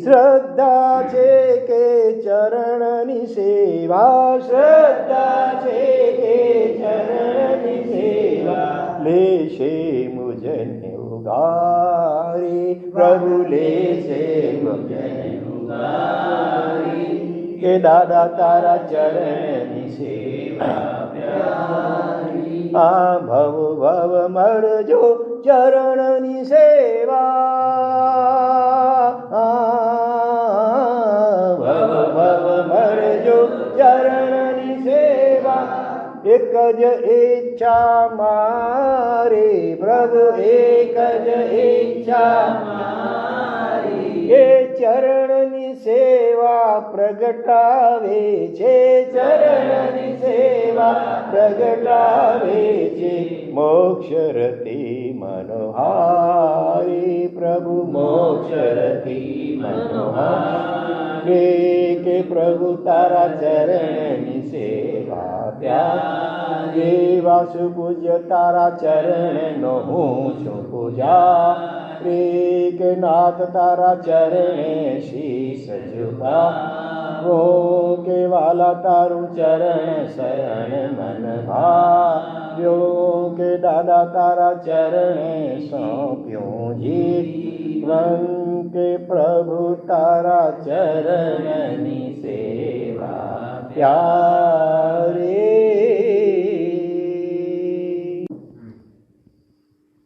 A: શ્રદ્ધા છે કે ચરણની સેવા શ્રદ્ધા છે કે ચરણની સેવા લેશે મુજને ઉગારી પ્રભુ લેશે મુજને ઉગારી કે દાદા તારા ચરણની સેવા પ્યારી આ ભવ ભવ મરજો ચરણની સેવા ભવ ભવ મરજો ચરણની સેવા એક જ ઈચ્છા મારી પ્રભુ એક જ ઈચ્છા મારી એ ચરણની સેવા પ્રગટાવે છે ચરણની સેવા પ્રગટાવે છે મોક્ષરતી મનોહારી પ્રભુ મોક્ષરતી મનોહારી કે પ્રભુ તારા ચરણની સેવા પ્યારી વાસુ પૂજ્ય તારા ચરણનો હું છું પૂજા કે નાથ તારા ચરણે શીશ ઝુકાવો કે વાલા તારું ચરણ શરણ મન ભાવ્યો કે દાદા તારા ચરણે સોંપ્યું જીવન કે પ્રભુ તારા ચરણની સેવા પ્યારે.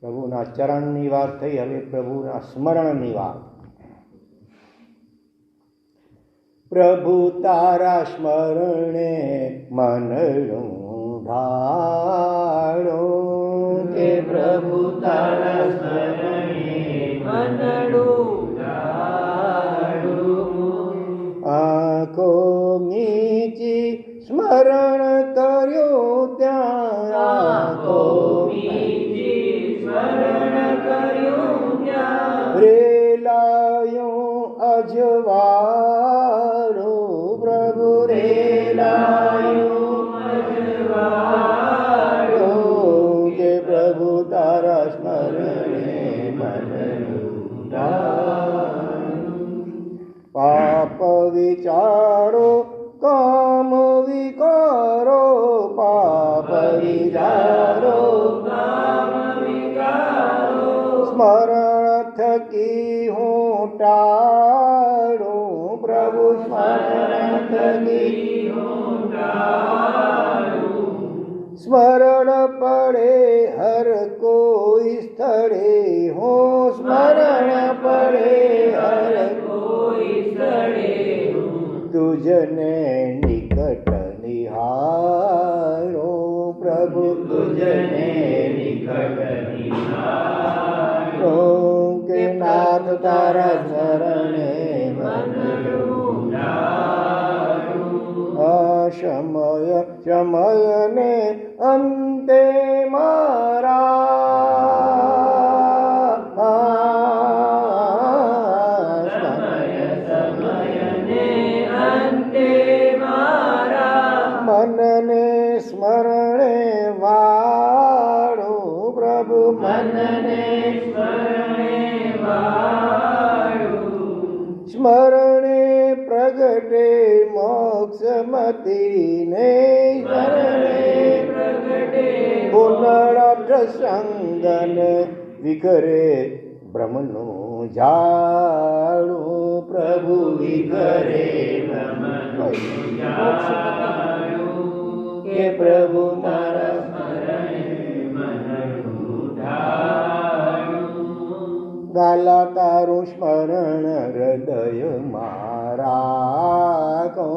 A: પ્રભુના ચરણની વાત થઈ, હવે પ્રભુના સ્મરણની વાત. પ્રભુ તારા સ્મરણે મનનું ઢાળો
B: કે પ્રભુ તારા સ્મરણે મનડું ઢાળું.
A: આંખો મીચી સ્મરણ કર્યું ત્યાં,
B: આંખો મીચી સ્મરણ કર્યું ત્યાં,
A: રેલાયું અજવાળું પ્રભુ રેલાયું અજવાળું કે પ્રભુ તારા સ્મરણે મનનું ઢાળું. પાપ વિચારો કામ વિકારો, પાપ વિચારો
B: કામ વિકારો,
A: સ્મરણ થકી હું ટાળું પ્રભુ સ્મરણ થકી
B: હું ટાળું.
A: સ્મરણ પડે હર કોઈ સ્થળે હું, સ્મરણ પડે હર
B: કોઈ સ્થળે હું
A: તુજને નિકટ નિહાળો પ્રભુ
B: તુજને નિકટ નિહાળો.
A: કે નાથ તારા શરણે
B: મનડું ઢાળું.
A: સમય સમયને અંતે મારા
B: સમયને અંતે મારા
A: મનને સ્મરણે વાળું પ્રભુ
B: મનને સ્મરણે વાળું.
A: સ્મરણે પ્રગટે મોક્ષમતીને
B: સ્મરણે પ્રગટે
A: પુનરાઠ સંગન વિખરે બ્રહ્મનું ઝાડું પ્રભુ વિખરે
B: બ્રહ્મનું ઝાડું.
A: કે પ્રભુ મારા
B: સ્મરણે મનડું ઢાળું.
A: ગાલા તારું સ્મરણ હૃદય મારા કહો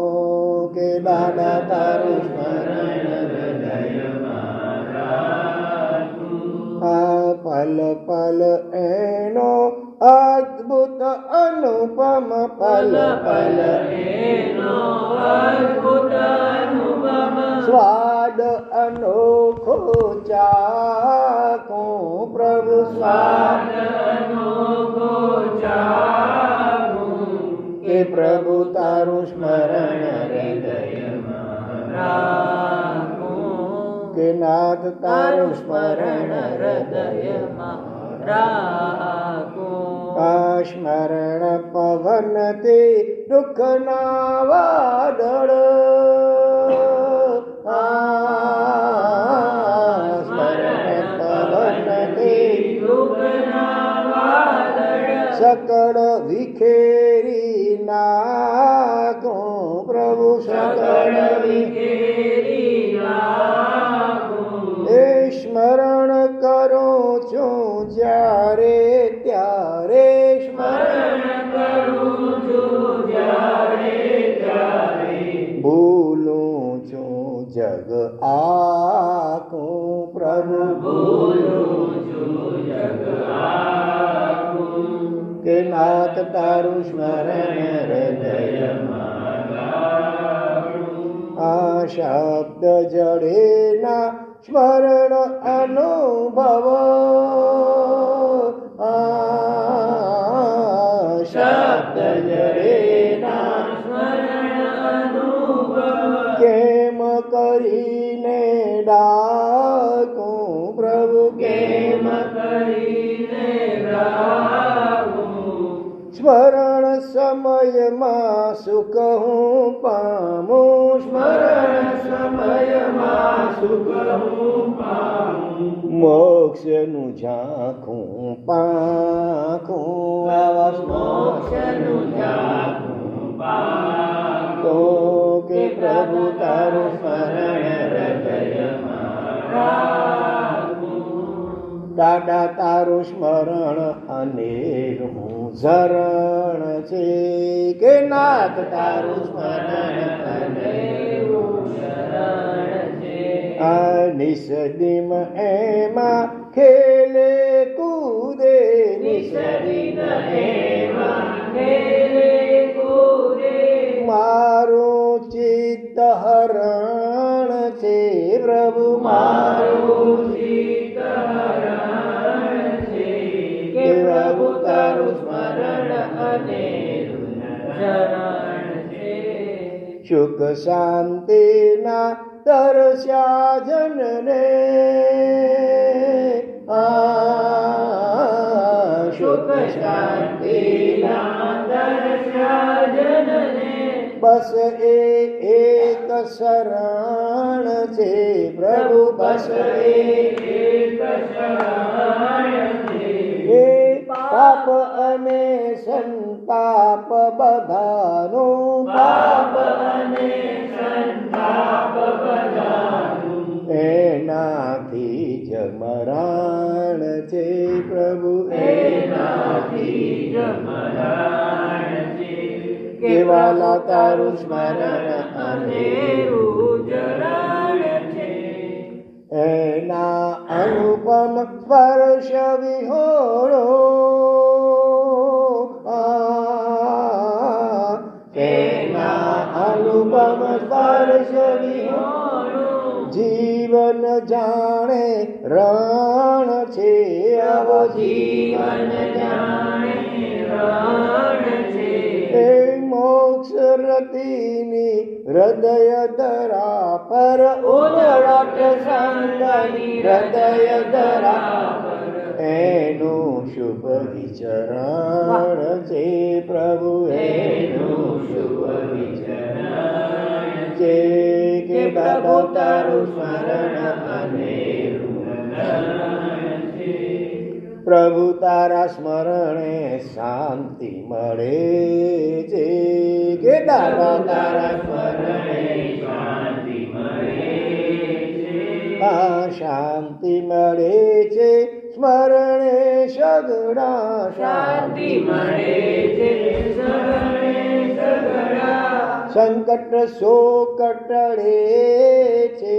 A: કે દાદા તારું સ્મરણ
B: હૃદય મારા
A: આ પલ પલ એનો અદ્ભુત અનુપમ પલ પલ
B: એનો અદ્ભુત અનુપમ
A: સ્વાદ અનોખો ચાખું પ્રભુ સ્વાદ
B: અનોખો ચાખું.
A: કે પ્રભુ તારું સ્મરણ
B: હૃદયમાં રાખું.
A: કે નાથ તારું સ્મરણ
B: હૃદયમાં રાખું.
A: આ સ્મરણ પવનથી દુઃખના વાદળ સ્મરણ પવનથી
B: દુઃખના વાદળ
A: સકળ વિખેરી નાખું પ્રભુ સકળ
B: વિખેરી નાખું.
A: એ સ્મરણ કરું છું જ્યારે ત્યારે સ્મરણ
B: કરું છું જ્યારે ત્યારે
A: ભૂલું છું જગ આખું પ્રભુ
B: ભૂલું છું જગ આખું.
A: કે નાથ તારું સ્મરણ
B: હૃદયમાં રાખું.
A: આ શબ્દ જડેના સ્મરણ અનુભવ શબ્દ જડેના
B: સ્મરણ અનુભવ
A: કેમ કરીને ડાકું પ્રભુ
B: કેમ કરીને રાખું.
A: સ્મરણ સમયમાં સુખ હું પામું સ્મરણ
B: સમયમાં હૃદયમાં સુખ હું પામું.
A: મોક્ષનું ઝાંખું પાંખું આવા
B: મોક્ષનું ઝાંખું પામું.
A: તો કે પ્રભુ તારું સ્મરણ
B: હૃદયમાં રાખું.
A: દાદા તારું સ્મરણ અનેરું ઝરણ છે કે નાથ તારું સ્મરણ
B: અનેરું શરણ છે.
A: આ નિષદિમ એમાં ખેલે કૂદે
B: નિસરીન એમાં ખેલે કૂદે.
A: મારું ચિત્ત હરણ છે પ્રભુ
B: મારું ચિત્ત હરણ છે કે પ્રભુ તારું સ્મરણ અનેરું શરણ છે.
A: સુખ શાંતિના તરસ્યા જનને
B: સુખ શાંતિના દર્શા જનને.
A: બસ એક શરણ છે પ્રભુ બસ
B: એક શરણ છે.
A: એ પાપ અને સંતાપ બધાનું
B: પાપ અને સંતાપ બધાનું
A: એનાથી જ મરણ છે પ્રભુ
B: એનાથી જ મરણ છે કે
A: કેવાલા તારું સ્મરણ
B: અનેરું જરણ છે.
A: એના અનુપમ સ્પર્શ વિહોળો એના અનુપમ સ્પર્શ વિહોળો જીવન જાણે રણ છે અવ
B: જીવન જાણે રણ છે.
A: એ મોક્ષ રતિની હૃદય ધરા પર
B: ઉલટ સંગની હૃદય ધરા પર
A: એનું શુભ વિચરણ છે પ્રભુ
B: એનું શુભ વિચરણ
A: છે કે
B: પ્રભુ
A: બાબા
B: તારું સ્મરણ અનેરું શરણ છે.
A: પ્રભુ તારા સ્મરણે શાંતિ મળે છે કે દાદા તારા
B: સ્મરણે શાંતિ મળે છે.
A: આ શાંતિ મળે છે સ્મરણે સગડા
B: શાંતિ મળે છે સ્મરણે સગડા.
A: સંકટ શોક ટળે છે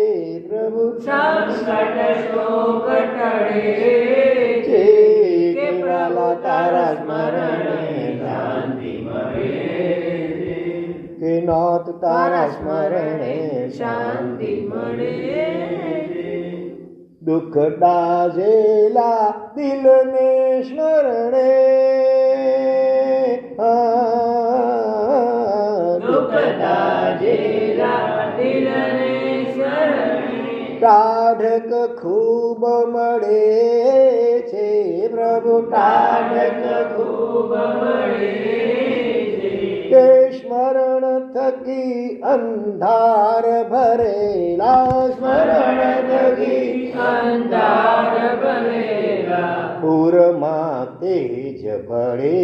A: પ્રભુ
B: સંકટ શોક ટળે
A: છે
B: કે
A: કેવાલા તારા સ્મરણે
B: શાંતિ મળે છે.
A: કે નાથ તારા સ્મરણે
B: શાંતિ મળે છે.
A: દુઃખ દાઝેલા દિલને સ્મરણે
B: દુઃખ દાઝેલા દિલને શરણે.
A: ટાઢક ખૂબ મળે છે પ્રભુ
B: ટાઢક ખૂબ મળે છે
A: કે સ્મરણ થકી અંધાર ભરેલા સ્મરણ થકી
B: અંધાર ભરેલા
A: પૂરમાં તેજ ભળે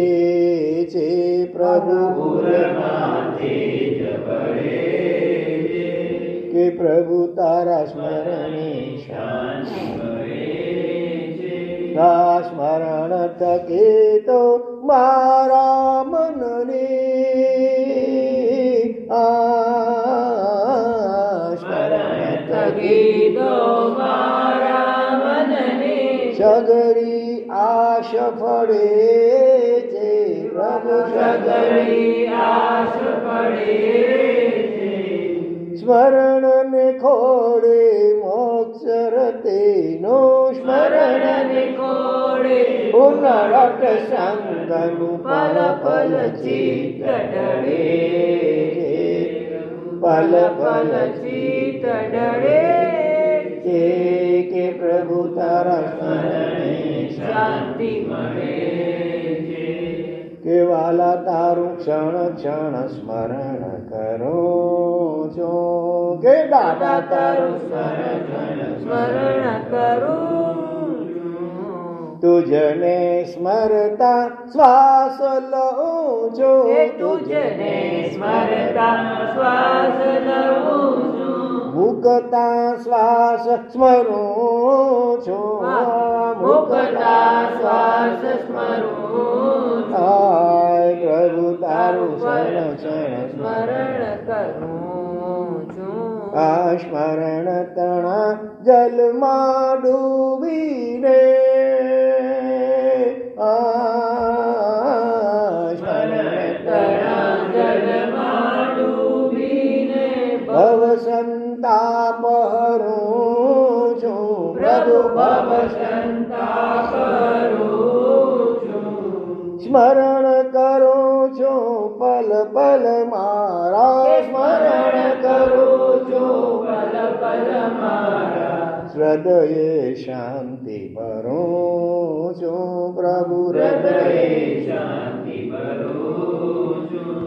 A: છે પ્રભુ
B: પૂરમાં તેજ ભળે છે
A: કે પ્રભુ તારા સ્મરણે
B: શાંતિ મળે છે.
A: આ સ્મરણ થકી તો મારા મનને
B: સ્મરણ થકી તો મારા મનને
A: સગરી આશ ફળે છે પ્રભુ
B: સગળી આશ પડે છે.
A: સ્મરણ ને ખોડે મોક્ષ રતેનો
B: સ્મરણ ને કોડે
A: ઉનરટ સંગનું
B: પલ પલ ચિત્ત ડળે
A: પલ
B: પલ ચિત્ત ડળે
A: છે કે પ્રભુ તારા સ્મરણે
B: શાંતિ મળે છે.
A: કે વાલા તારું ક્ષણ ક્ષણ સ્મરણ કરો છો કે દાદા તારું
B: સ્મરણ કરું
A: તુજને સ્મરતા શ્વાસ લઉં છું
B: તુજને સ્મરતા શ્વાસ લઉં છું
A: મુકતા શ્વાસ સ્મરું છું
B: મુકતા શ્વાસ સ્મરું
A: હાય પ્રભુ તારું શરણ
B: સ્મરણ કરું છું
A: આ સ્મરણ તણા જલમાં ડૂબીને ભવ સંતાપ હરું છું પ્રભુ ભવ સંતાપ હરું છું સ્મરણ કરું છું પલ પલ મારા સ્મરણ કરું છું પલ પલ મારા હૃદયે શાંતિ ભરું છું પ્રભુ હૃદયે શાંતિ ભરું છું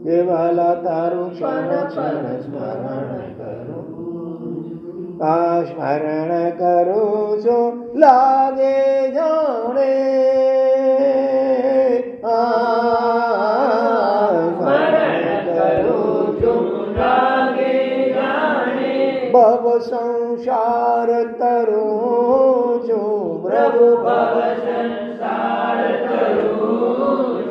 A: દેવાલા તારું ક્ષણ ક્ષણ સ્મરણ કરું આ સ્મરણ કરું છું લાગે જાણે સ્મરણ કરું છું લાગે જાણે ભવ સંસાર તરું છું પ્રભુ ભવ સંસાર તરું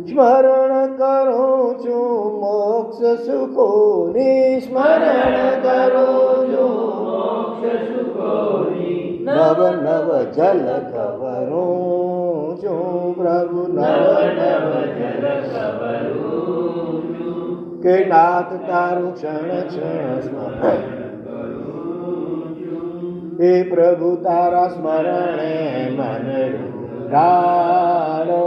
A: સ્મરણ કરું છું મોક્ષ સુખોની સ્મરણ કરું છું મોક્ષ સુખોની નવ નવ જલ કવરું છું પ્રભુ નવ નવ જલ કવરું કે નાથ તારું ક્ષણ ક્ષણ સ્મરણ હે પ્રભુ તારા સ્મરણે મન રાડો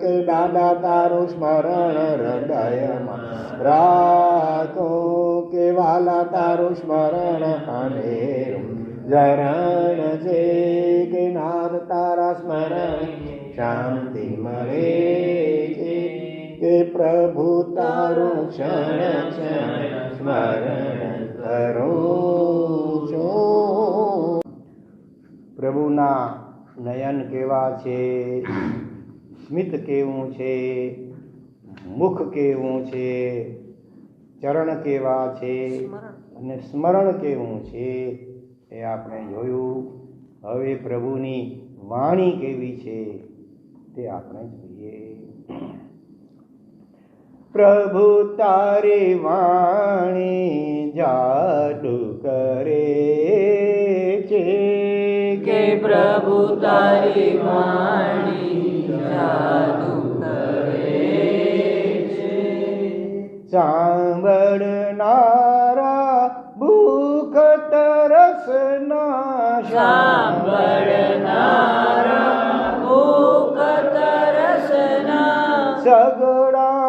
A: કે દાદા તારું સ્મરણ હૃદયમાં રાખો કે વાલા તારું સ્મરણ અનેરું જરણ છે કે નાથ તારા સ્મરણ શાંતિ મળે છે કે પ્રભુ તારું ક્ષણ ક્ષણ સ્મરણ કરું છું પ્રભુના નયન કેવા છે સ્મિત કેવું છે મુખ કેવું છે ચરણ કેવા છે અને સ્મરણ કેવું છે એ આપણે જોયું હવે પ્રભુની વાણી કેવી છે તે આપણે જોઈએ પ્રભુ તારી વાણી જાદુ કરે છે
B: કે પ્રભુ તારી વાણી જાદુ કરે છે
A: સાંભળનારા ભૂખ તરસના
B: સાંભળનારા ભૂખ તરસના
A: સગડા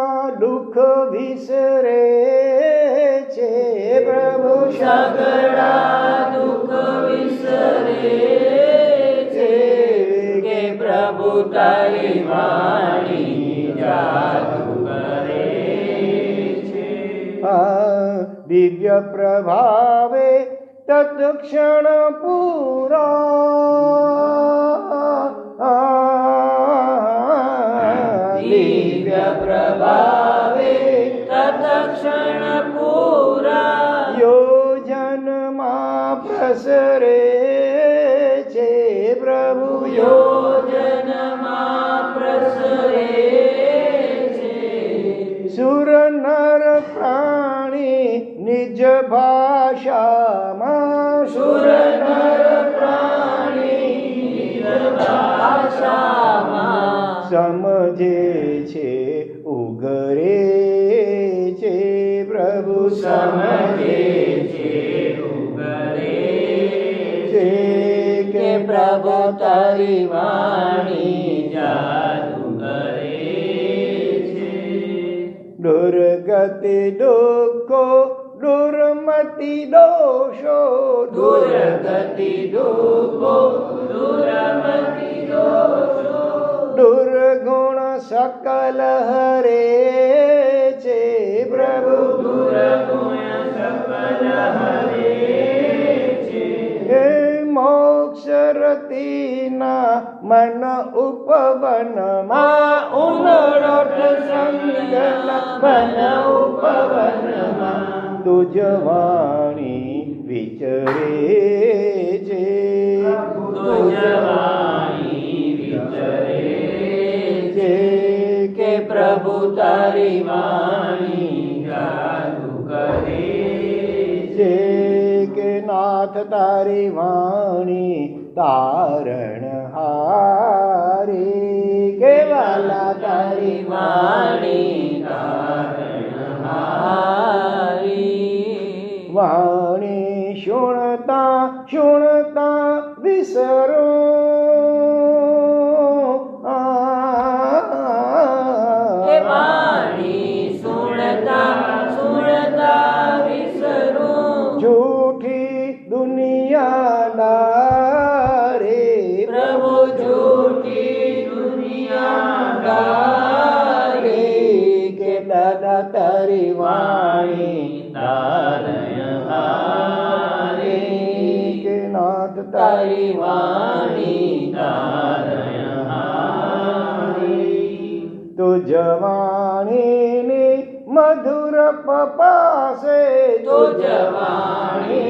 A: દુઃખ વિસરે છે પ્રભુ
B: સગડા દુઃખ વિસરે છે કે પ્રભુ તારી વાણી જાદુ કરે છે
A: દિવ્ય પ્રભાવે તત્ક્ષણ પૂરા
B: દિવ્ય પ્રભાવે તત્ક્ષણ પૂરા
A: યોજનમાં પ્રસરે છે પ્રભુ
B: યોજનમાં પ્રસરે છે
A: સુર નર પ્રાણી નિજ ભાષામાં
B: સુર નર પ્રાણી નિજ ભાષામાં
A: સમજે છે ઉગરે છે પ્રભુ
B: સમજે છે ઉગરે
A: છે
B: કે પ્રભુ તારી વાણી જાદુ કરે છે
A: દુર્ગતિ દુઃખો દુર્મતિ દોષો
B: દુર્ગતિ દુઃખો દુર્મતિ દોષો
A: દુર્ગુણ સકલ હરે છે પ્રભુ
B: દુર્ગુણ સકલ લહરે છે.
A: હે મોક્ષ રતિના મન ઉપવનમાં
B: ઉનડોઠ સંગના મન ઉપવનમાં
A: તુજ વાણી વિચરે છે.
B: તુજ વાણી વિચરે છે. કે પ્રભુ તારી વાણી જાદુ કરે
A: છે કે નાથ તારી વાણી તારણ હારી કે વાલા તારી વાણી વાણી શુણતા શુણતા વિસરો झूठी दुनियादारी
B: प्रभु झूठी दुनियादारी
A: के दादा तारी वाणी
B: तारणहारी
A: के नाथ
B: तारी वाणी तारणहारी
A: तुझ वाणी मधुर पपासे
B: तुझ वाणी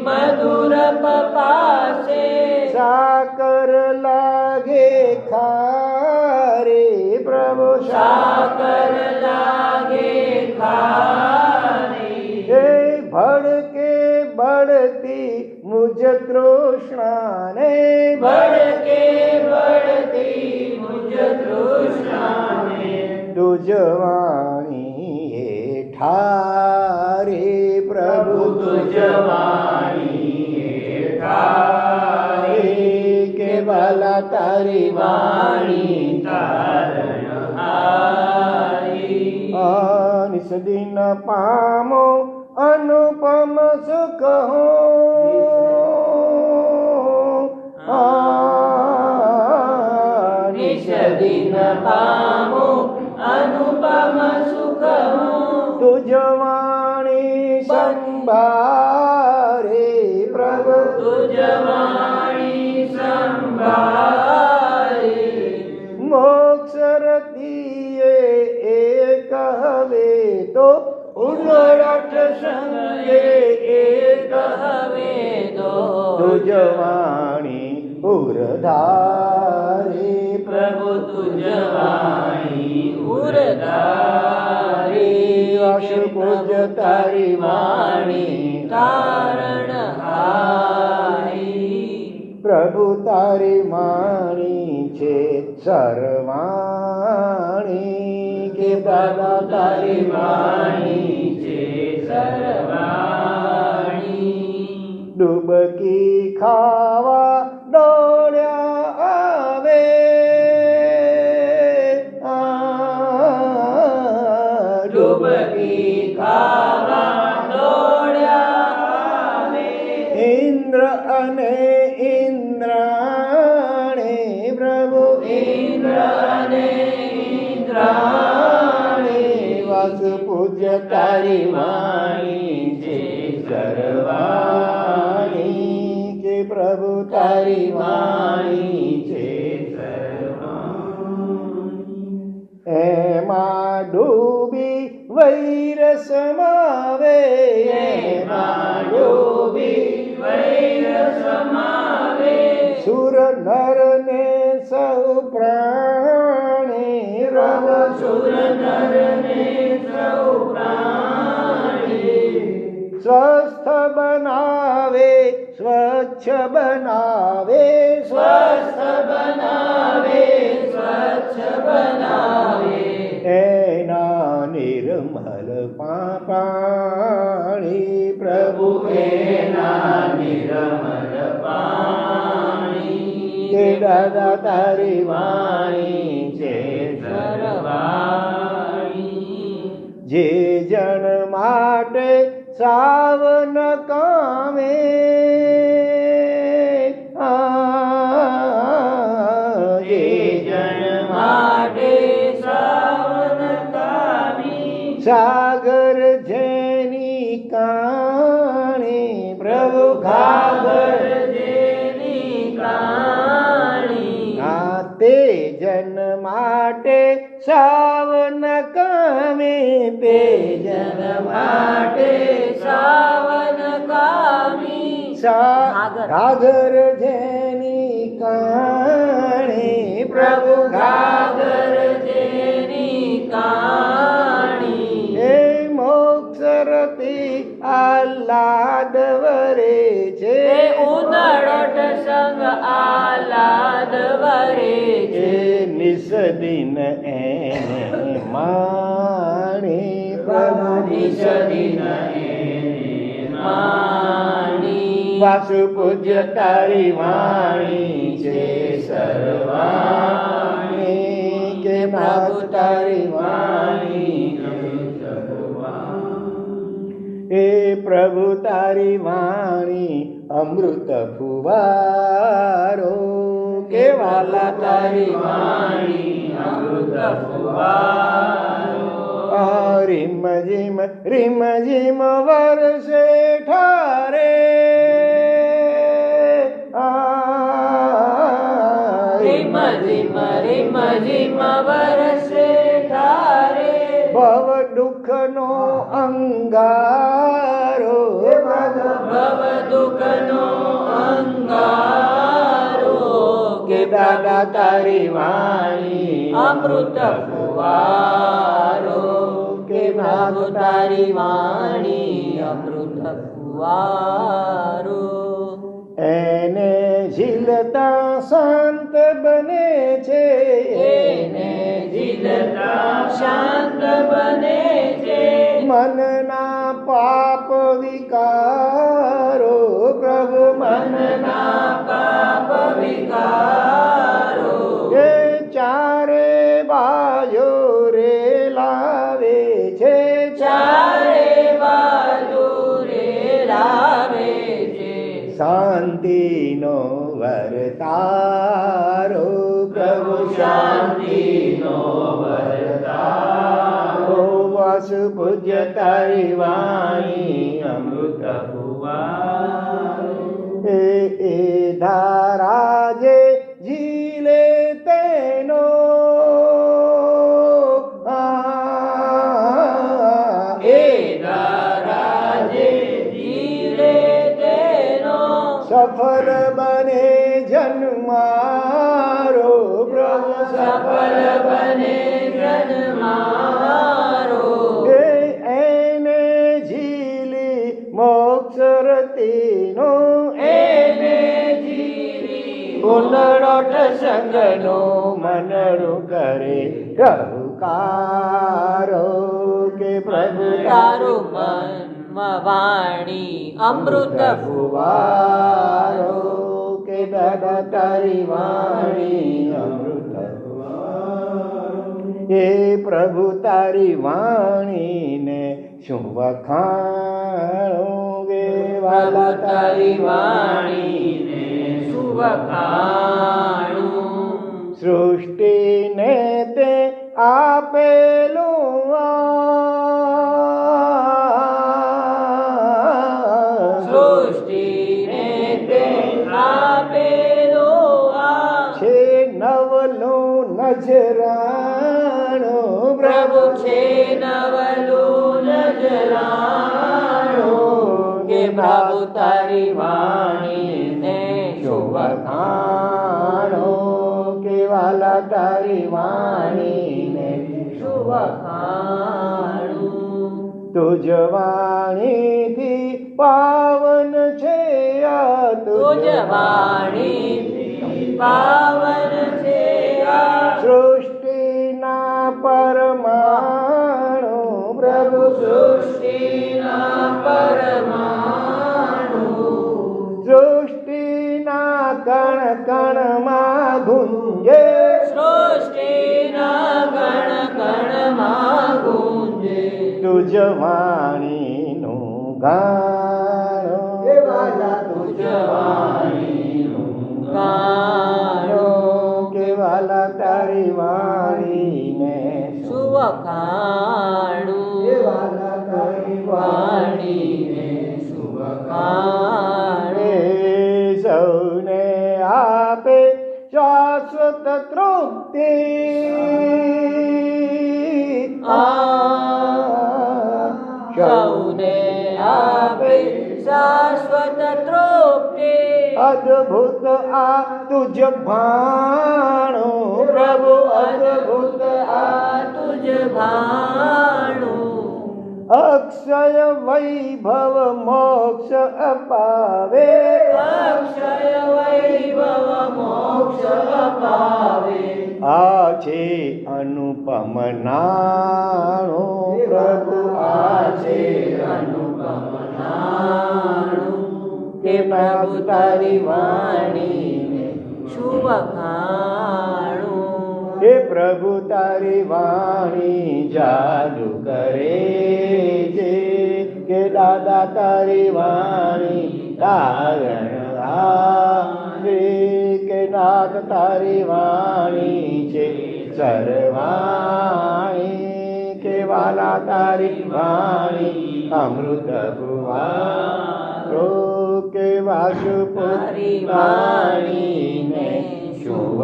B: मधुर पपासे
A: साकर लागे खारे प्रभु
B: साकर लागे खारी
A: हे भड़के बढ़ती मुझ तृष्णा ने
B: बढ़के बढ़ती मुझ तृष्णा ने
A: तुझ वाणी हे ठारे प्रभु
B: तुझ वाणी हे ठारे
A: के बाला तारी
B: वाणी तारणहारी
A: निस दिन पामो अनुपम सुख हो
B: निस दिन पामो अनुपम सुख हो
A: तुझ वाणी संभारे प्रभु
B: तुझ वाणी संभारी
A: मोक्ष रतिये एक हवे तो उलट संगे
B: एक हवे दो
A: तुझ वाणी उरधारे
B: प्रभु तुझ वाणी उरधारी
A: अशु पूज तारी वाणी
B: तारणहारी
A: प्रभु तारी वाणी छे सर्वाणी के दादा तारी वाणी
B: छे सर्वाणी
A: डुबकी खावा दौड़्या आवे
B: डुबकी खावा दौड़्या आवे
A: इंद्र अने इंद्राणी प्रभु
B: इंद्र अने इंद्राणी
A: वास पूज्य तारी वाणी छे सर्वाणी के प्रभु तारी वाणी छे सर्वाणी एमा डूबी वैर समावे
B: एमा डूबी वैर समावे
A: सुर नर ने सौ प्राणी रव
B: सुर नर ने सौ प्राणी
A: स्वस्थ बनावे स्वच्छ बनावे
B: स्वस्थ बनावे स्वच्छ बनावे
A: एना निर्मल पाणी प्रभु
B: एना निर्मल पाणी
A: के दादा तारी वाणी छे
B: सर्वाणी
A: जे जन माटे सावन कामे
B: जे जन माटे सावन कामी
A: सागर जेनी का સાવન કામે તે
B: જન માટે સાવન કામી
A: ઘાઘર જેની કાણી પ્રભુ
B: ઘાઘર જેની કાણી
A: એ મોક્ષરતી આહલાદ વરે છે
B: ઉદળટ સંગ આહલાદ વરે છે
A: નિસદિન એને માણી પ્રભુ
B: નિસદિન એને માણી
A: વાસુ પૂજ્ય તારી વાણી છે સર્વાણી કે પ્રભુ તારી વાણી એ પ્રભુ તારી વાણી અમૃત ફુવારો કે વાલા તારી
B: વાણી અમૃત ફુવારો
A: રીમ ઝીમ વરસે ઠારે
B: રીમ ઝીમ વરસે ઠારે
A: ભવ દુઃખનો અંગારો
B: ભવ દુઃખનો અંગારો
A: કે દાદા તારી વાણી
B: અમૃત ફુવારો કે પ્રભુ તારી વાણી અમૃત ફુવારો
A: એને ઝીલતા શાંત બને છે
B: એને ઝીલતા શાંત બને છે
A: મનના પાપ વિકારો પ્રભુ
B: મનના પાપ વિકારો
A: એ ચારે બાજુ રે લાવે છે
B: ચારે બાજુ રે લાવે છે
A: શાંતિનો વરતારો પ્રભુ
B: શાંતિનો વરતારો
A: વાસુ પૂજ્ય તારી વાણી
B: અમૃત ફુવારો
A: એ ધારા જે ઝીલે તેનો
B: એ ધારા જે ઝીલે તેનો
A: સફળ બને જન્મારો પ્રભુ
B: સફળ બને જન્મારો
A: એને ઝીલી મોક્ષરતીનો
B: એને જીરી
A: ઉનડોટ સંગનો મનડું કરે પ્રભુકારો કે પ્રભુ
B: તારું મનમાં વાણી અમૃત
A: ફુવારો કે દાદા તારી વાણી અમૃત એ પ્રભુ તારી વાણીને શું વખાણો ગે વાલા તારી
B: વાણીને સુવખાણું
A: સૃષ્ટિને તે આપેલું
B: સૃષ્ટિને તે આપેલો
A: છે નવલું નજરાણો
B: પ્રભુ છે નવલું નજરાણું કે પ્રભુ તારી વાણીને
A: શુભખાણો કે વાલા તારી વાણીને
B: શુભખાણું
A: તુજ વાણીથી પાવન છે આ
B: તુજ વાણીથી પાવન છે આ
A: સૃષ્ટિના પરમાણુ પ્રભુ
B: સૃષ્ટિના પરમાણુ
A: સૃષ્ટિના કણ કણમાં ગુંજે
B: સૃષ્ટિના ગણ ગણમાં ગુંજે
A: તુજ વાણીનું ગાણો
B: તુજ વાણીનું ગાણો
A: કે વાલા તારી વાણીને
B: સુવખાણું વાણીને સુવખાણું
A: સૌને આપે શાશ્વત તૃપ્તિ
B: સૌને આપે શાશ્વત તૃપ્તિ.
A: અદ્ભુત આ તુજ ભાણું
B: પ્રભુ અદ્ભુત આ તુજ ભાણું.
A: અક્ષય વૈભવ મોક્ષ અપાવે.
B: અક્ષય વૈભવ મોક્ષ અપાવે.
A: આ છે અનુપમ નાણું પ્રભુ આ છે
B: અનુપમ નાણું. કે પ્રભુ તારી વાણીને શુભ ખાણું.
A: હે પ્રભુ તારી વાણી જાદુ કરે છે. કે દાદા તારી વાણી તારણ આવે. કે નાથ તારી વાણી છે સરવાણી. કે વાલા તારી વાણી અમૃત ભુવારો. કે વાસુ
B: તારી વાણીને
A: શુભ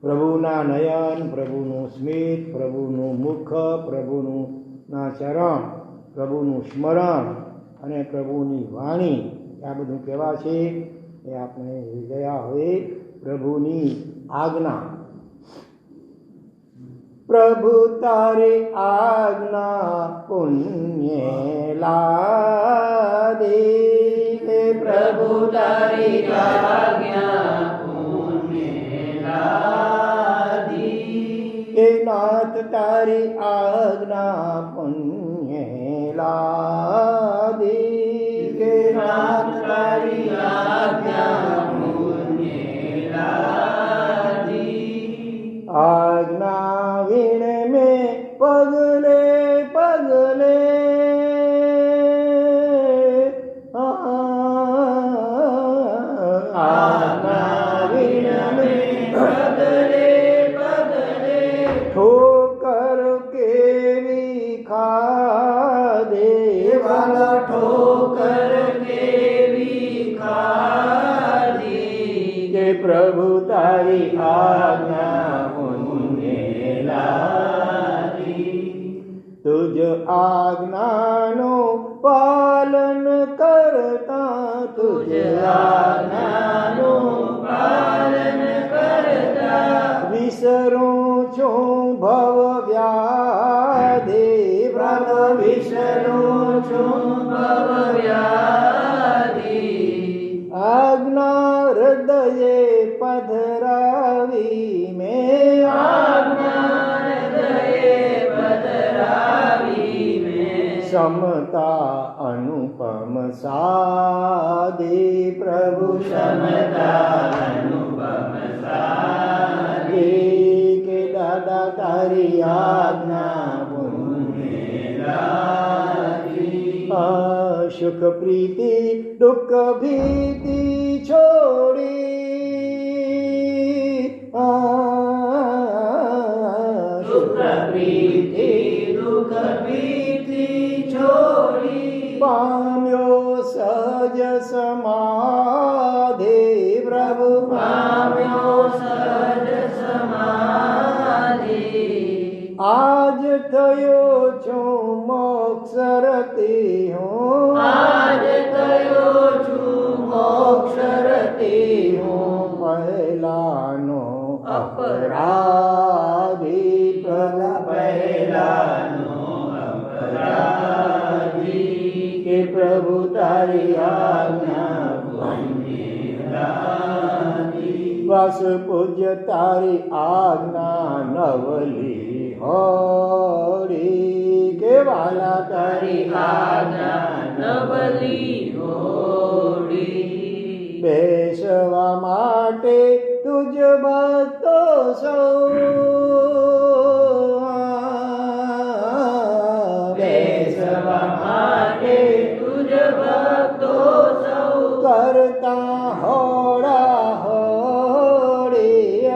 A: પ્રભુના નયન, પ્રભુનું સ્મિત, પ્રભુનું મુખ, પ્રભુનું ના ચરણ, પ્રભુનું સ્મરણ અને પ્રભુની વાણી આ બધું કહેવા છે એ આપણે ગયા હવે પ્રભુની આજ્ઞા. પ્રભુ તારી આજ્ઞા પુણ્ય લાદે.
B: પ્રભુ તારી આજ્ઞા પુણ્ય લાદી.
A: કે નાથ તારી આજ્ઞા પુણ્ય લાદે. કે
B: નાથ તારી આજ્ઞા પુણ્ય લાદી.
A: આજ્ઞા વીણ મેં પગલે પગલે આજ્ઞા વીણ મેં
B: પગલે પગલે
A: ઠોકર કેવી ખાધે.
B: વાલા ઠોકર કેવી ખાધી.
A: કે પ્રભુ તારી આજ્ઞા પુણ્ય લાદી. તુજ આજ્ઞાનું પાલન કરતા. તુજ
B: આજ્ઞાનું પાલન કરતા.
A: વિસરું છું ભવ વ્યાધિ.
B: પ્રભુ વિસરું છું ભવ વ્યાધિ.
A: આજ્ઞા હૃદયે પધરાવી મેં.
B: આજ્ઞા હૃદયે પધરાવી મેં.
A: સમતા અનુપમ સાધી. પ્રભુ
B: સમતા અનુપમ સાધી.
A: કે દાદા તારી આજ્ઞા સુખ પ્રીતિ દુઃખ ભીતિ છોડી.
B: સુખ પ્રીતિ દુઃખ ભીતિ છોડી.
A: પામ્યો સહજ સમાધિ. પ્રભુ
B: પામ્યો સહજ સમાધિ.
A: આજ થયો છું મોક્ષરતી હું.
B: આજ થયો છું મોક્ષરતી હું.
A: પહેલાનો અપરાધી.
B: પહેલાનો અપરાધી.
A: કે પ્રભુ તારી આજ્ઞા વાસ પૂજ્ય તારી આજ્ઞા નવલી હોડી. કે વાલા તારી
B: આજ્ઞા નવલી હોડી.
A: બેસવા માટે તુજ ભક્તો સૌ.
B: બેસવા માટે તુજ ભક્તો સૌ.
A: કરતા હોડા હોડી.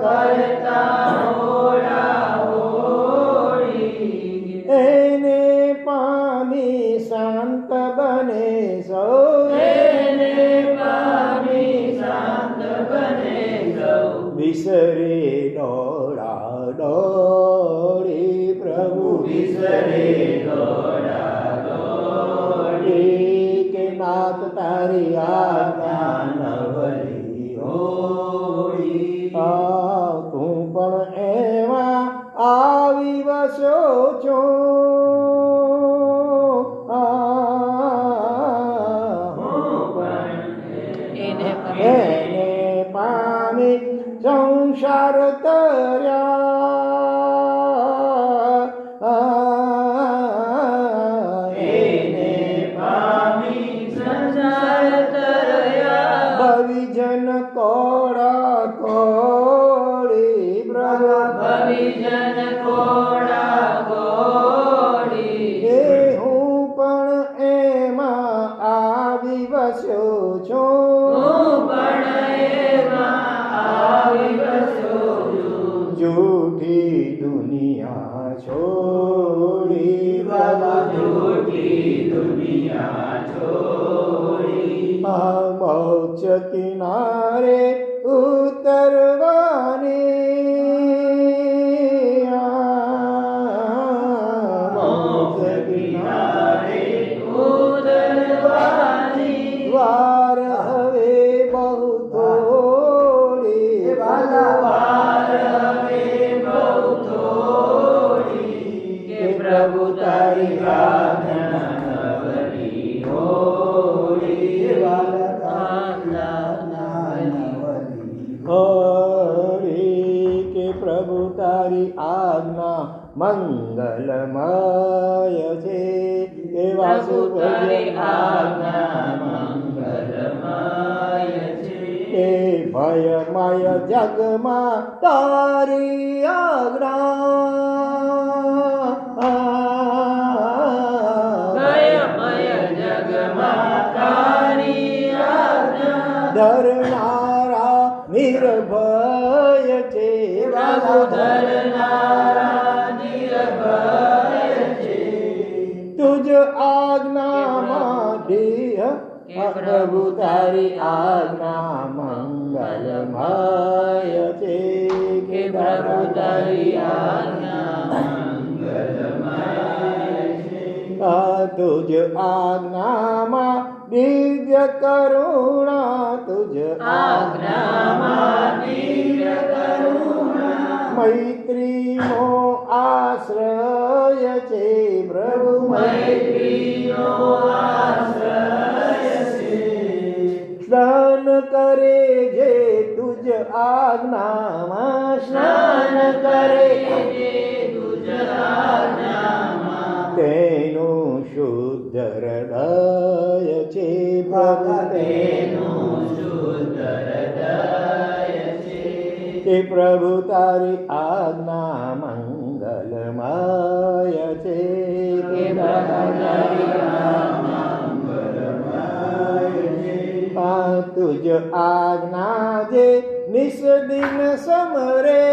B: કરતા હોડા હોડી.
A: એને પામી શાંત બને સૌ.
B: એને પામી શાંત બને સૌ.
A: વિસરે દોડા દોડી, પ્રભુ
B: વિસરે દોડા દોડી,
A: કે નાથ તારી આજ્ઞા ન વળી
B: હોળી.
A: તું પણ એમાં આવી વસ્યો છો. એને પામી સંસાર તર્યા,
B: એને પામી સંસાર તર્યા,
A: ભવિજન કોડા કોડી, પ્રભુ
B: ભવિજન કોડા કોડી.
A: એ હું પણ એમાં આવી વસ્યો છું. જૂઠી દુનિયા છોડી,
B: બાબા જૂઠી દુનિયા છોડી,
A: મોક્ષ કિનારે ઉતરવાની,
B: મોક્ષ કિનારે ઉતરવાની,
A: દ્વાર હવે બહુ થોડી,
B: પ્રભુ તારી આજ્ઞા ન વળી હોળી.
A: હોળી કે પ્રભુ તારી આજ્ઞા મંગલમય છે, કે
B: પ્રભુ તારી
A: વાસુદેવ
B: આજ્ઞા મંગલમય છે,
A: કે ભયમય જગમાં તારી આજ્ઞા,
B: ભયમય જગમાં તારી આજ્ઞા,
A: ધરનારા નિર્ભય છે,
B: પ્રભુ ધરનારા નિર્ભય છે,
A: તુજ આજ્ઞામાં દેહ, પ્રભુ તારી આજ્ઞા મંગલમય છે,
B: કે પ્રભુ તારી આજ્ઞા મંગલમય છે,
A: તુજ આજ્ઞામાં દિવ્ય કરુણા, તુજ
B: આજ્ઞામાં દિવ્ય કરુણા,
A: મૈત્રીનો આશ્રય છે, પ્રભુ
B: મૈત્રીનો આશ્રય છે,
A: સ્નાન કરે જે તુજ આજ્ઞામાં,
B: સ્નાન કરે જે તુજ આજ્ઞામાં,
A: તેનું શુદ્ધ હૃદય છે, પ્રભુ
B: તેનું શુદ્ધ હૃદય છે,
A: કે પ્રભુ તારી આજ્ઞા મંગલમય છે,
B: કે પ્રભુ તારી આજ્ઞા મંગલમય છે,
A: તુજ આજ્ઞા જે નિષદિન સમરે,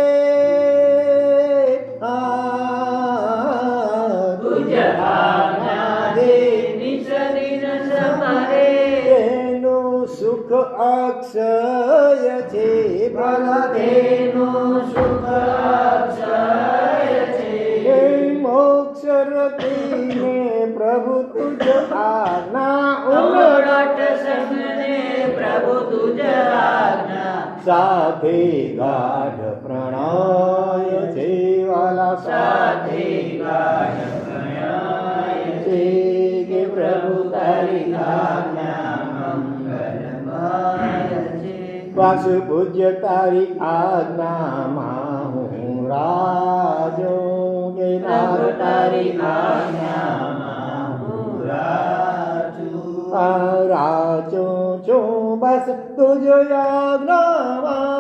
B: તુજ આજ્ઞા જે નિષદિન સમરે,
A: તેનું સુખ અક્ષય છે,
B: તેનું સુખ અક્ષય છે,
A: હે મોક્ષ રતિને પ્રભુ તુજ આજ્ઞા
B: ઉમળટ સંગને પ્રભુ તુજ આજ્ઞા,
A: સાથે ગાઢ પ્રણય છે, વાલા
B: સાથે ગાઢ પ્રણય
A: છે, કે પ્રભુ તારી
B: આજ્ઞા મંગલમય છે,
A: વાસુ પૂજ્ય તારી આજ્ઞામાં હું રાજો, કે
B: પ્રભુ
A: નાથ
B: તારી
A: તારી
B: આજ્ઞામાં હું રાજુ,
A: રાજો છું બસ તુજ આજ્ઞામાં,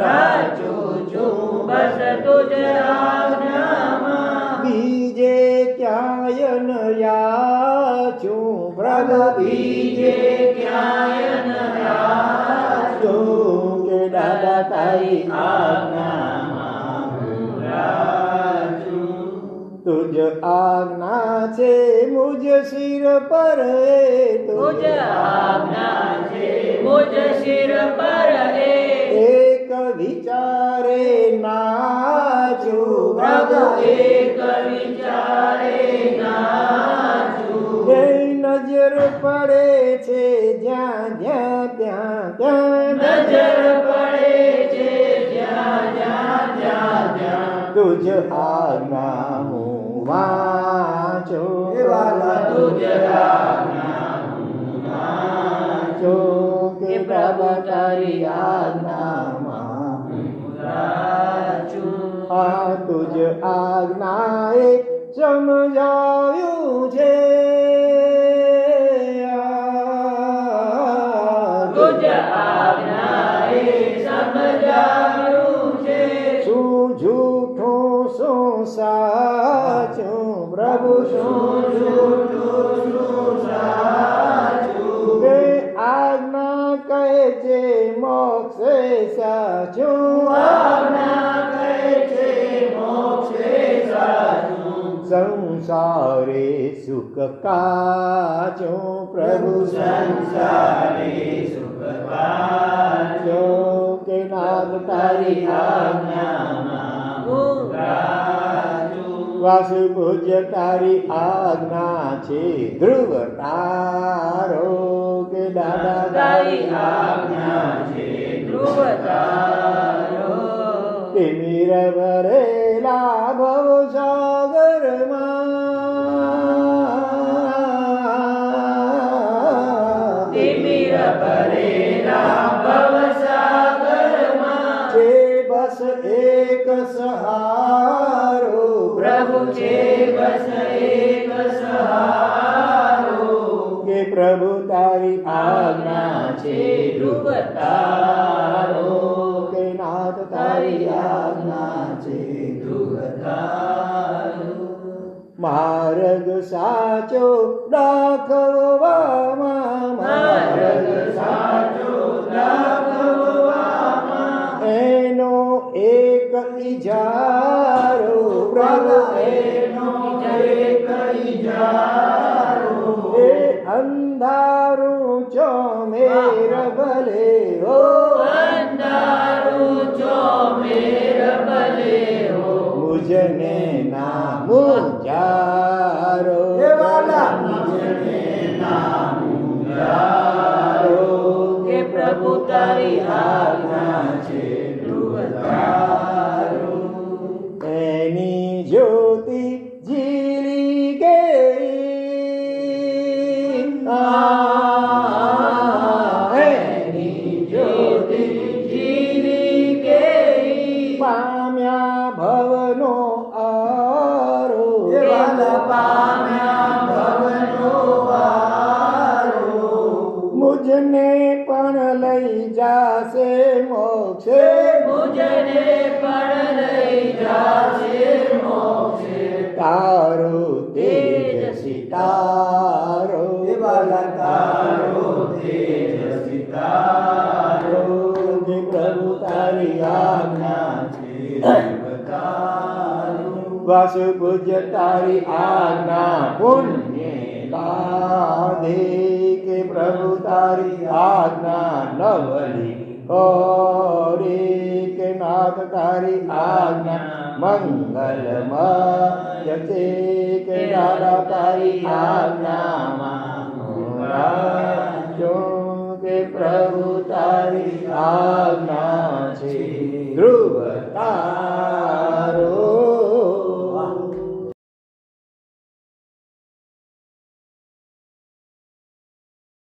B: રાજુ છું બસ તુજ આજ્ઞામાં,
A: બીજે ક્યાંય ન યાચું, પ્રભુ
B: બીજે ક્યાંય ન યાચું,
A: કે દાદા તારી
B: આજ્ઞામાં હું રાજુ,
A: તુજ આજ્ઞા છે મુજ સિર પર,
B: તુજ આજ્ઞા છે મુજ શિર પર
A: એક વિચારે નાચું
B: પ્રભુ એક વિચારે નાચું
A: એ નજર પડે છે જ્યાં જ્યાં ત્યાં ત્યાં
B: નજર પડે છે જ્યાં જ્યાં ત્યાં ત્યાં
A: તુજ આજ્ઞા હું વાંચું
B: તુજ
A: જો કે પ્રભુ તારી આજ્ઞામાં આ તુજ આજ્ઞાએ સમજાવ્યું છે
B: તુજ આજ્ઞાએ સમજાવ્યું છે
A: શું જૂઠું શું સાચું પ્રભુ
B: શું જૂઠું શું સાચું
A: કે આજ્ઞા કહે છે મોક્ષે સાચું
B: આજ્ઞા કહે છે મોક્ષે સાચું
A: સંસારે સુખ કાચું પ્રભુ
B: સંસારે સુખ કાચો
A: કે નાદ તારી
B: આજ્ઞામાં હું રાજુ
A: વાસુ પૂજ્ય તારી આજ્ઞા છે ધ્રુવ તારો કે દાદા
B: તારી આજ્ઞા છે ધ્રુવ તારો
A: તિમિર ભરેલા ભવ સાગરમાં
B: તિમિર ભરેલા ભવસાગરમાં
A: છે બસ એક સહારો
B: પ્રભુ છે બસ એક સહારો
A: કે પ્રભુ તારી આજ્ઞા છે
B: ધ્રુવ તારો
A: કે નાથ તારી આજ્ઞા છે
B: ધ્રુવ તારો
A: માર્ગ સાચો દાખવવામાં
B: માર્ગ સાચો દાખવવામાં
A: એનો એક ઇજારો પ્રભુ
B: એનો એક ઇજારો
A: એ અંધારું ચોમેર ભલે હો
B: અંધારું ચોમેર ભલે હો
A: મુજને ના મુજારો
B: મુજને નામ યારો કે પ્રભુ તારી આજ્ઞા છે ધ્રુવ તારો
A: એની જ્યોતિ જીલી ગઈ
B: એની જ્યોતિ જીલી ગઈ
A: પામ્યા ભવનો આરો
B: પામ્યા ભવનો વારો
A: મુજને પણ લઈ જાશે મોક્ષે
B: મુજને પણ લઈ જાશે મોક્ષે
A: તારો તેજ સિતારો
B: તારો તેજ સિતારો
A: કે પ્રભુ તારી આજ્ઞા
B: છે તારો
A: વાસુ પૂજ્ય તારી આજ્ઞા પુણ્ય લાદે કે પ્રભુ તારી આજ્ઞા નવલી કોરે કે નાથ તારી આજ્ઞા મંગલમય છે કે દાદા તારી આજ્ઞામાં રાજો કે પ્રભુ તારી આજ્ઞા છે ધ્રુવ તારો